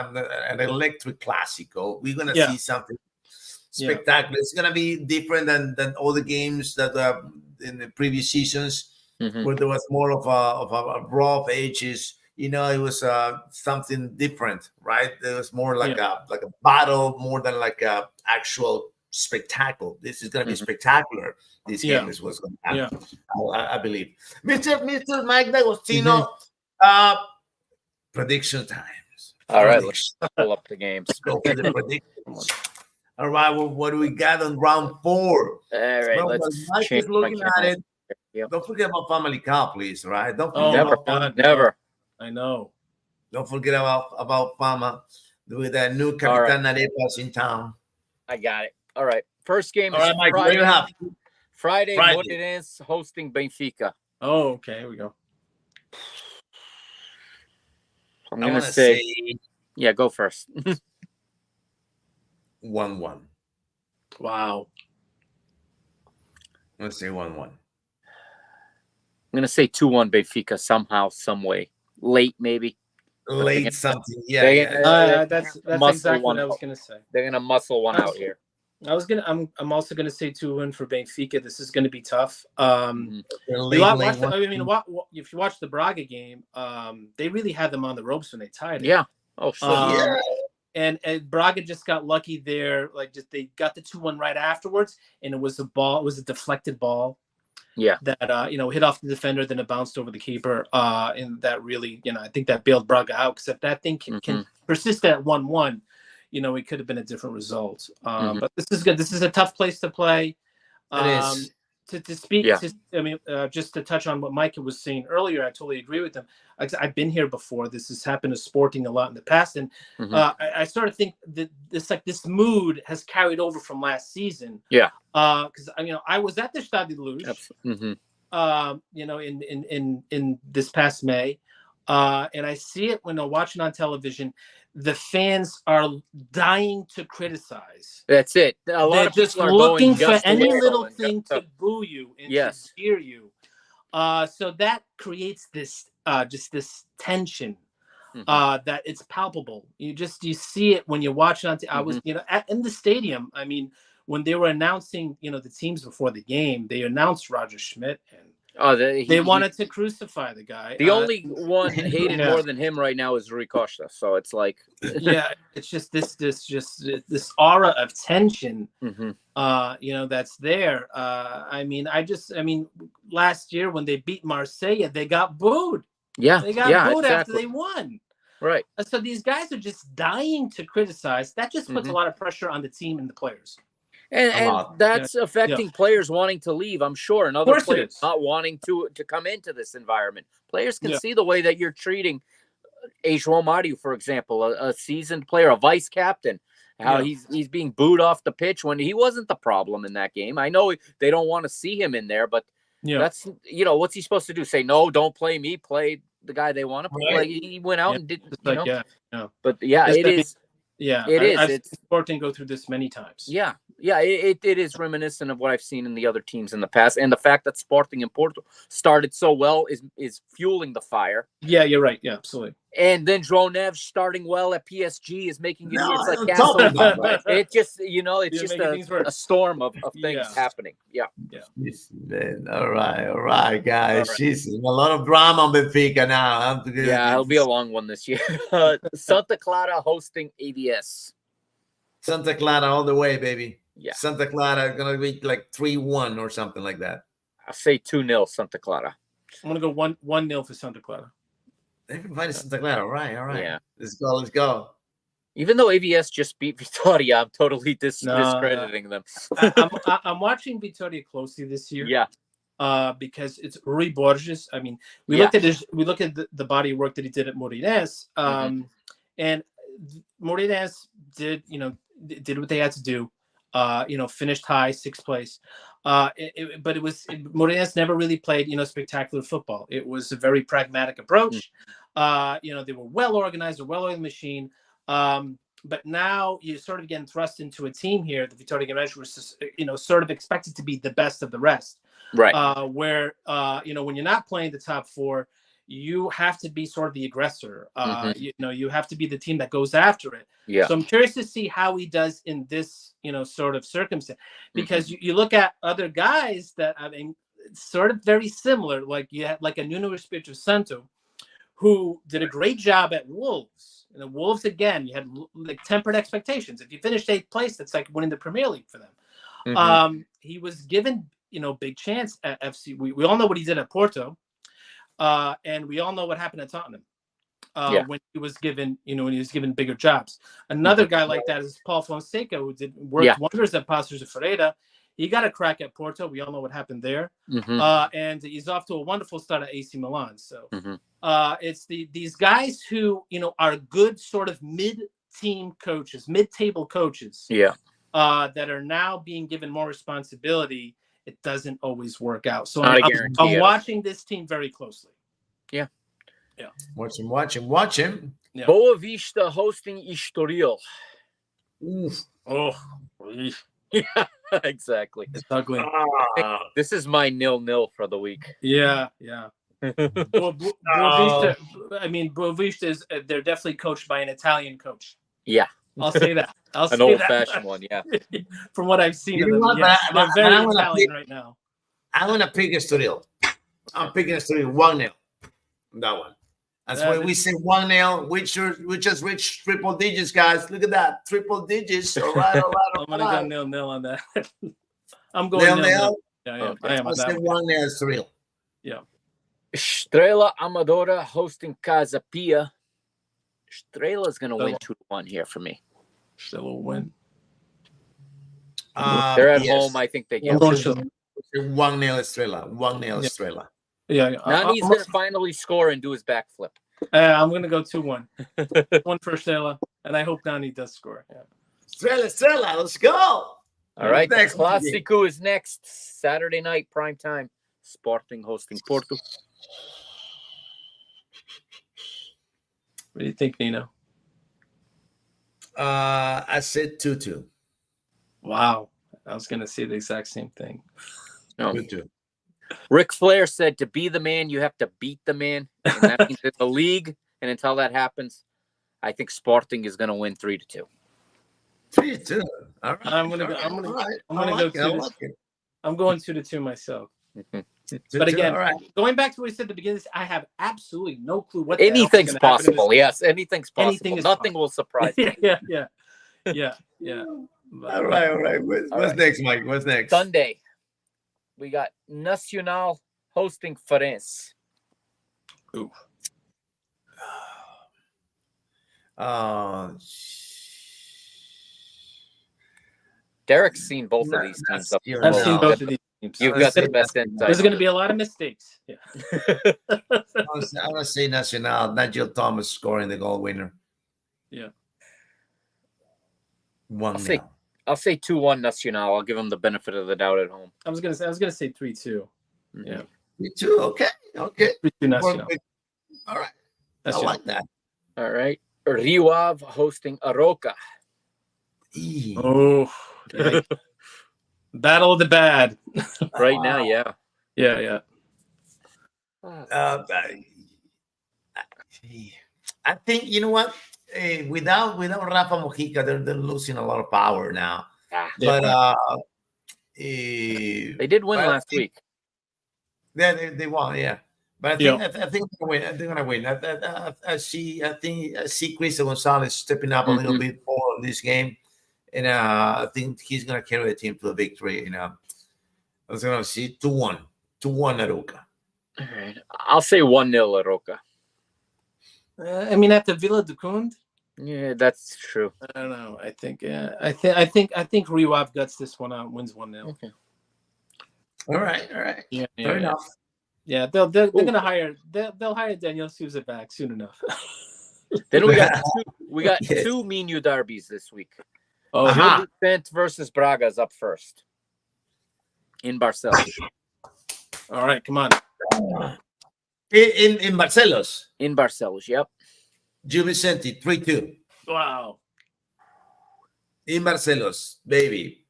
electric Clásico. We're going to see something spectacular. It's going to be different than all the games that in the previous seasons, where there was more of a rough edges. It was something different, right? There was more like a battle, more than like a actual spectacle. This is going to be spectacular. This game is what's going to happen. I believe. Mr. Mike D'Agostino, prediction times. All right, let's pull up the games. Let's go for the predictions. All right, well, what do we got on round 4? All right, let's Mike is looking at it. Don't forget about Family Car, please. Right? Don't forget never. I know. Don't forget about Fama with that new Capitan Arepas in town. I got it. All right. First game is Mike, Friday. Moreirense hosting Benfica. Oh, okay. Here we go. I'm going to say, go first. 1-1. Wow. Let's say 1-1. I'm going to say 2-1 Benfica somehow, some way. Late, maybe. Late something. That's exactly what I was going to say. They're going to muscle one out here. I'm also gonna say 2-1 for Benfica. This is gonna be tough. If you watch the Braga game, they really had them on the ropes when they tied it. Yeah. Oh, sure. And Braga just got lucky there. They got the 2-1 right afterwards, and it was a deflected ball. Yeah. That hit off the defender, then it bounced over the keeper. And that really, I think that bailed Braga out, because if that thing can persist at 1-1. It could have been a different result. But this is good. This is a tough place to play. It is. To speak, just to touch on what Mike was saying earlier, I totally agree with him. I've been here before. This has happened to Sporting a lot in the past, and I sort of think that this mood has carried over from last season. Yeah. Because I was at the Stade de Luz, in this past May. And I see it when I watch it on television. the fans are dying to criticize. That's it. A lot They're of people just are looking going for just to any whistle little and thing just to boo you and Yes. to cheer you. So that creates this just this tension that it's palpable. You see it when you're watching on. I was in the stadium. I mean, when they were announcing the teams before the game, they announced Roger Schmidt, and they wanted to crucify the guy. The only one hated more than him right now is Rui Costa. So it's like, yeah, it's just this aura of tension. That's there. I mean, last year when they beat Marseille, they got booed. Yeah, they got booed exactly. after they won. Right. So these guys are just dying to criticize. That just puts a lot of pressure on the team and the players. And that's affecting players wanting to leave, I'm sure, and other players not wanting to come into this environment. Players can see the way that you're treating João Mario, for example, a seasoned player, a vice captain, how he's being booed off the pitch when he wasn't the problem in that game. I know they don't want to see him in there, but that's what's he supposed to do? Say no, don't play me, play the guy they want to play. Like, he went out and did, but it is. Yeah, I've seen Sporting go through this many times. Yeah, it is reminiscent of what I've seen in the other teams in the past, and the fact that Sporting and Porto started so well is fueling the fire. Yeah, you're right. Yeah, absolutely. And then João Neves starting well at PSG is making idiots like gasoline. It just, it's just a storm of things happening. Yeah. All right, guys. She's a lot of drama on Benfica now. Yeah, it'll be a long one this year. Santa Clara hosting AVS. Santa Clara all the way, baby. Yeah. Santa Clara going to be like 3-1 or something like that. I'll say 2-0 Santa Clara. I'm going to go 1-0 for Santa Clara. Everybody Santa Clara. All right. Yeah. Let's go. Even though AVS just beat Vitória, I'm totally discrediting them. I'm watching Vitória closely this year. Yeah. Because it's Rui Borges. I mean, we look at the body of work that he did at Moreirense, and Moreirense did what they had to do. Finished high, 6th place. But Moreirense never really played spectacular football. It was a very pragmatic approach. They were well organized, a well-oiled machine. But now you're sort of getting thrust into a team here, the Vitória Guimarães, was sort of expected to be the best of the rest. Right. Where when you're not playing the top 4, you have to be sort of the aggressor. You have to be the team that goes after it. Yeah. So I'm curious to see how he does in this, sort of circumstance, because you look at other guys that, I mean, sort of very similar. Like you had like a Nuno Espírito Santo, who did a great job at Wolves. And the Wolves, again, you had like tempered expectations. If you finished 8th place, that's like winning the Premier League for them. He was given, big chance at FC. We all know what he did at Porto. And we all know what happened at Tottenham when he was given, bigger jobs. Another guy like that is Paul Fonseca, who worked wonders at Paços de Ferreira. He got a crack at Porto. We all know what happened there. And he's off to a wonderful start at AC Milan. So it's these guys who, are good sort of mid-team coaches, mid-table coaches. That are now being given more responsibility. It doesn't always work out. So I'm watching this team very closely. Yeah. Watch him. Yeah. Boa Vista hosting Estoril. Oh, yeah, exactly. It's ugly. This is my 0-0 for the week. Yeah. Boa Vista, Boa Vista is they're definitely coached by an Italian coach. Yeah. I'll say that. An old-fashioned one, yeah. From what I've seen of them, they're very Italian right now. I'm going to pick Estoril. I'm picking Estoril 1-0. That one. That's why we say 1-0. We just reached triple digits, guys. Look at that. Triple digits. All right. I'm going to go 0-0 on that. I'm going 0-0. Yeah, I am. I say 1-0 Estoril. Yeah. Estrela Amadora hosting Casa Pia. Estrela is going to win 2-1 here for me. Estrela will win. They're at home. I think they get 1-0 Estrela. 1-0 Estrela. Yeah. Nani's going to finally score and do his backflip. I'm going to go 2-1. 1 for Estrela, and I hope Nani does score. Yeah. Estrela, let's go. All right. Next Clásico is next. Saturday night, prime time. Sporting hosting Porto. What do you think, Nino? I said 2-2. Wow. I was going to say the exact same thing. No. 2-2. Ric Flair said to be the man, you have to beat the man. And that means in the league. And until that happens, I think Sporting is going to win 3-2. 3-2. All right. I'm going to go. All I'm going right. to go 2-2. I'm going 2-2 myself. But again, all right. going back to what we said at the beginning, I have absolutely no clue what Anything's possible. Yes, anything's possible. Anything is Nothing will surprise me. yeah. All right. What's next, Mike? What's next? Sunday, we got Nacional hosting Farense. Ooh. Derek's seen both of these teams up. I've seen both of these teams. You've got the best insight. There's going to be a lot of mistakes. Yeah. I'm going to say Nacional. Nigel Thomas scoring the goal winner. Yeah. 1-0. I'll say 2-1 Nacional. I'll give him the benefit of the doubt at home. I was gonna say 3-2. Yeah. 3-2. Okay. 3-2 Nacional. All right. Nacional. I like that. All right. Rio Ave hosting Aroca. Oh. Battle of the bad. Right now, yeah. Yeah. I think, you know what? Without Rafa Mojica, they're losing a lot of power now. But they did win last week. Yeah, they won. Yeah, but I think they're gonna win. I see Cristian Gonzalez stepping up a little bit more in this game, and I think he's gonna carry the team to a victory. I was gonna see 2-1 Aroca. All right, I'll say 1-0 Aroca. I mean, at the Villa de Conde. Yeah, that's true. I don't know. I think Rio Ave guts this one out, wins 1-0. Okay. All right. Yeah, fair enough. Yeah, they're gonna hire Daniel Souza back soon enough. Then we got two Minho derbies this week. Oh, Vicente versus Braga is up first in Barcelos. All right, come on. In Barcelos. In Barcelos, yep. Gil Vicente, 3-2. Wow. In Barcelos, baby.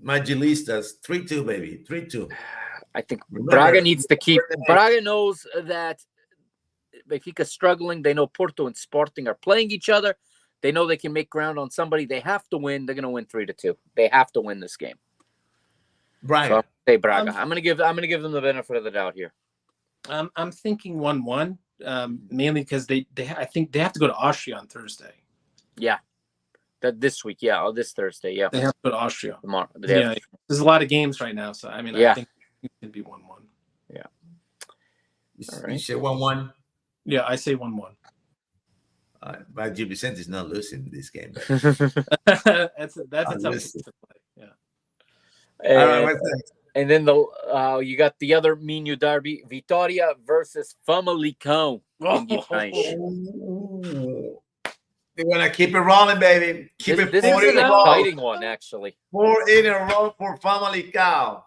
Magilistas, 3-2, baby. 3-2. I think Braga needs to keep. Braga knows that Benfica's struggling. They know Porto and Sporting are playing each other. They know they can make ground on somebody. They have to win. They're going to win 3-2. They have to win this game. Braga. So I'll say Braga. I'm going to give them the benefit of the doubt here. I'm thinking 1-1, mainly because I think they have to go to Austria on Thursday. Yeah, this week. Yeah, this Thursday. Yeah, they have to go to Austria tomorrow. Yeah, there's a lot of games right now, so I mean, I think it can be 1-1. Yeah. All right. You say 1-1. Yeah, I say 1-1. But Gil Vicente is not losing this game. that's a tough game to play. Yeah. And then you got the other Minho derby, Vitória versus Famalicão. They're gonna keep it rolling, baby. Keep it. This is an exciting one, actually. 4 in a row for Famalicão.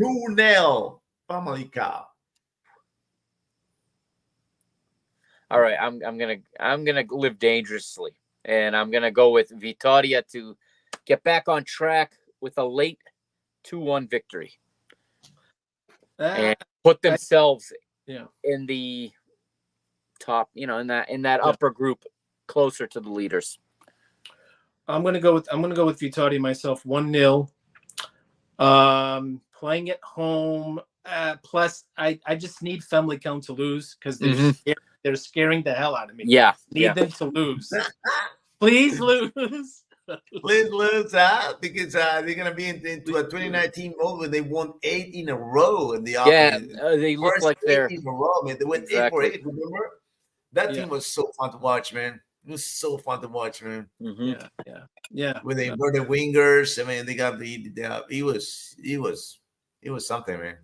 2-0 Famalicão. All right, I'm gonna live dangerously, and I'm gonna go with Vitória to get back on track with a late 2-1 victory and put themselves in the top, in that upper group, closer to the leaders. I'm gonna go with Vitória myself. 1-0. Playing at home. Plus, I just need Famalicão to lose because they're scaring the hell out of me. Yeah, need them to lose. Please lose. Please lose, because they're gonna be into a 2019 mode where they won 8 in a row in the they look like they're 8 in a row, man. They went 8 for 8. Remember that team was so fun to watch, man. It was so fun to watch, man. Yeah. When they were the wingers, I mean, they got it was something, man.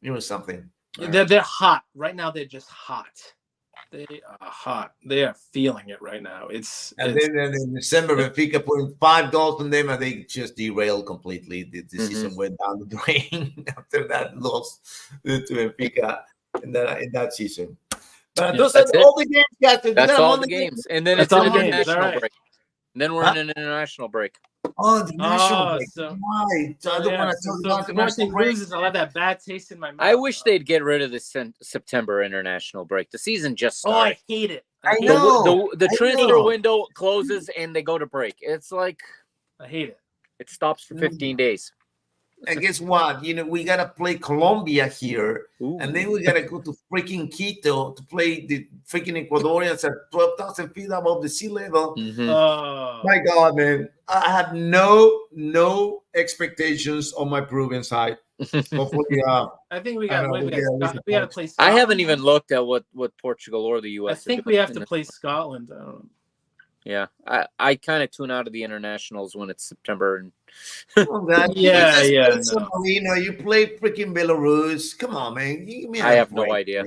It was something. They're hot right now. They're just hot. They are hot. They are feeling it right now. Then in December, Benfica put 5 goals on them, and they just derailed completely. The season went down the drain after that loss to Benfica in that season. But those are all the games, guys. That's all the games, and then it's all the national break. And then we're in an international break. Oh, the national break. So, Right. So I don't want to talk about the if national Martin break. loses, I'll have that bad taste in my mouth. I wish they'd get rid of this September international break. The season just Oh, started. I hate it. I hate know. it. The I transfer know. window closes and they go to break. It's like I hate it. it stops for 15 days. And guess what? We gotta play Colombia here, Ooh. and then we gotta go to freaking Quito to play the freaking Ecuadorians at 12,000 feet above the sea level. Mhm. Oh My God, man! I have no expectations on my Peruvian side. Hopefully, I think we I got know, we we got to play I Scotland. haven't even looked at what Portugal or the I U.S. think we have to play Scotland. Yeah, I kind of tune out of the internationals when it's September. And oh, God, Yeah, you yeah, played San Marino, you played freaking Belarus. Come on, man! Give me I a have no break, idea.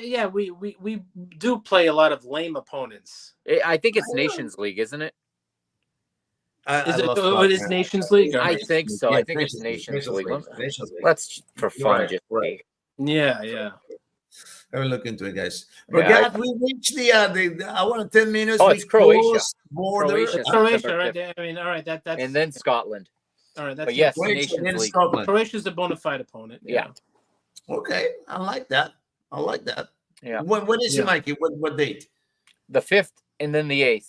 Yeah, we do play a lot of lame opponents. I think it's Nations League, isn't it? Is it? love What is Scotland. Nations League? I think so. Yeah, I think it's Nations League. Nations League. Let's for fun Right, just right. Yeah. Have a look into it, guys. But Yeah, God, we reached the I want 10 minutes. Oh, we it's Croatia. closed border. Croatia. Croatia, September right 5th. there. I mean, all right, that's And then Scotland. all right. That's But yes, Croatia Nations against League. Scotland. Croatia's a bona fide opponent. Yeah. Okay, I like that. Yeah. When is it, Mikey? What date? The 5th and then the 8th.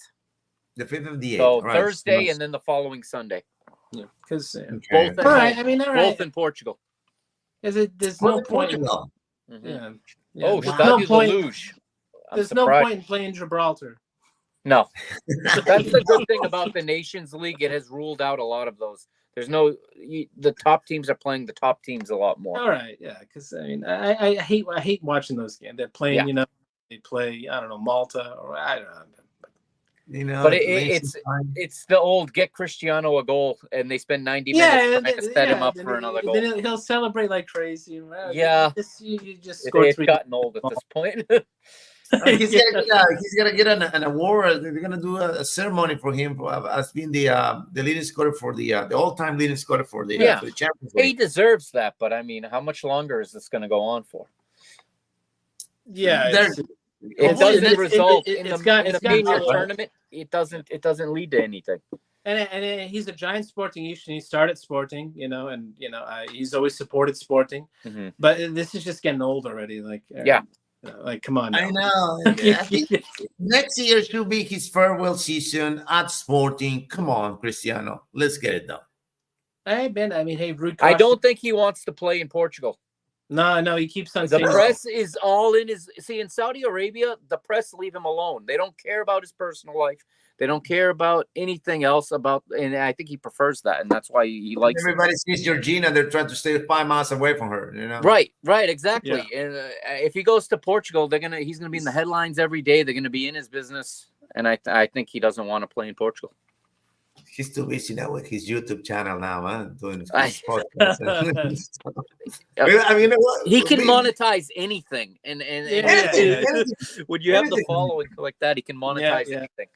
The 5th and the 8th. So All right. Thursday and then the following Sunday. Yeah, because Okay. Both all right. I mean, all right. both in Portugal. There's no point. Portugal. Mhm. Yeah. Oh, There's Stadio no de point. Luz. I'm There's surprised. no point in playing Gibraltar. No. That's the good thing about the Nations League. It has ruled out a lot of those. There's the top teams are playing the top teams a lot more. All right, yeah, because I mean, I hate watching those games. They're playing, Yeah. they play, I don't know, Malta or I don't know. But it's the old get Cristiano a goal and they spend 90 minutes trying to set him up for another goal. Then he'll celebrate like crazy. Yeah. You just scored It's 3. gotten old at this point. He's gonna get an award. They're gonna do a ceremony for him as being the leading scorer for the all-time leading scorer for the Champions League. He deserves that, but I mean, how much longer is this going to go on for? Yeah, it doesn't result in a major right? tournament. It doesn't lead to anything. And he's a giant Sportingista. He started Sporting, and he's always supported Sporting. Mm-hmm. But this is just getting old already. Like like come on. Now. I know. I think next year should be his farewell season at Sporting. Come on, Cristiano, let's get it done. Hey Ben, I mean, Ruud. I don't think he wants to play in Portugal. No, he keeps on. The press is all in his. See, in Saudi Arabia, the press leave him alone. They don't care about his personal life. They don't care about anything else and I think he prefers that, and that's why he likes. Everybody sees Georgina; they're trying to stay 5 miles away from her. Right, exactly. Yeah. And if he goes to Portugal, he's gonna be in the headlines every day. They're gonna be in his business, and I think he doesn't want to play in Portugal. He's too busy now with his YouTube channel now, huh? Doing his podcast. I mean, he can monetize anything, and when you have the following like that, he can monetize anything.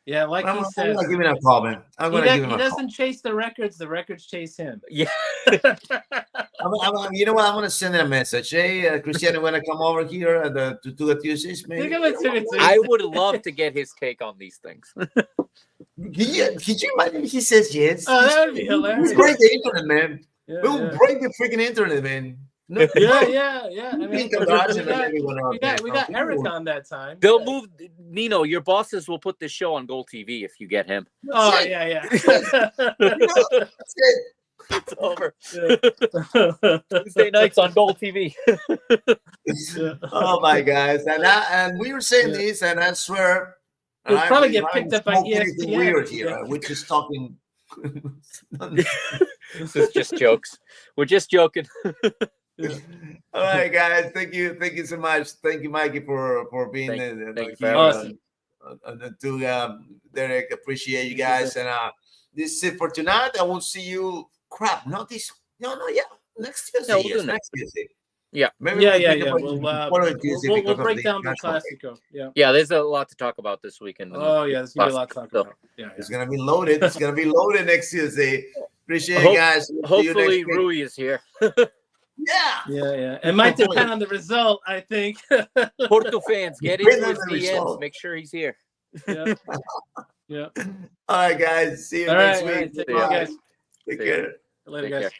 Yeah, like he says. I'm gonna give him a call, man. He doesn't chase the records chase him. Yeah. You know what? I'm gonna send him a message. Hey, Cristiano, wanna come over here to Tuga Tuesdays, maybe? I would love to get his take on these things. Could you imagine if he says yes? Oh, that would be hilarious. We'll break the internet, man. Yeah, we'll break the freaking internet, man. No, yeah. I mean, we got Eric on that time. They'll move Nino. Your bosses will put this show on Gold TV if you get him. Oh yeah. It's over. Tuesday nights on Gold TV. Oh my guys, and we were saying this, and I swear. We'll probably get picked up by ESPN. Weird here. We're just talking. This is just jokes. We're just joking. All right, guys. Thank you so much. Thank you, Mikey, for being there. Awesome. Derek, appreciate you guys. And this is it for tonight. I will see you. Next Tuesday. Yeah, next Tuesday. Yeah. Maybe We'll break down the Classico. Yeah, there's a lot to talk about this weekend. Oh yeah, there's gonna be a lot to talk about. Yeah. It's gonna be loaded. It's gonna be loaded next Tuesday. Appreciate it, guys. Hopefully Rui is here. Yeah. It might depend on the result, I think. Porto fans, get into his DMs. Make sure he's here. Yeah. Yeah. All right, guys. See you All next right. week. Take care, guys. Take See ya. care. Later, Take guys. care.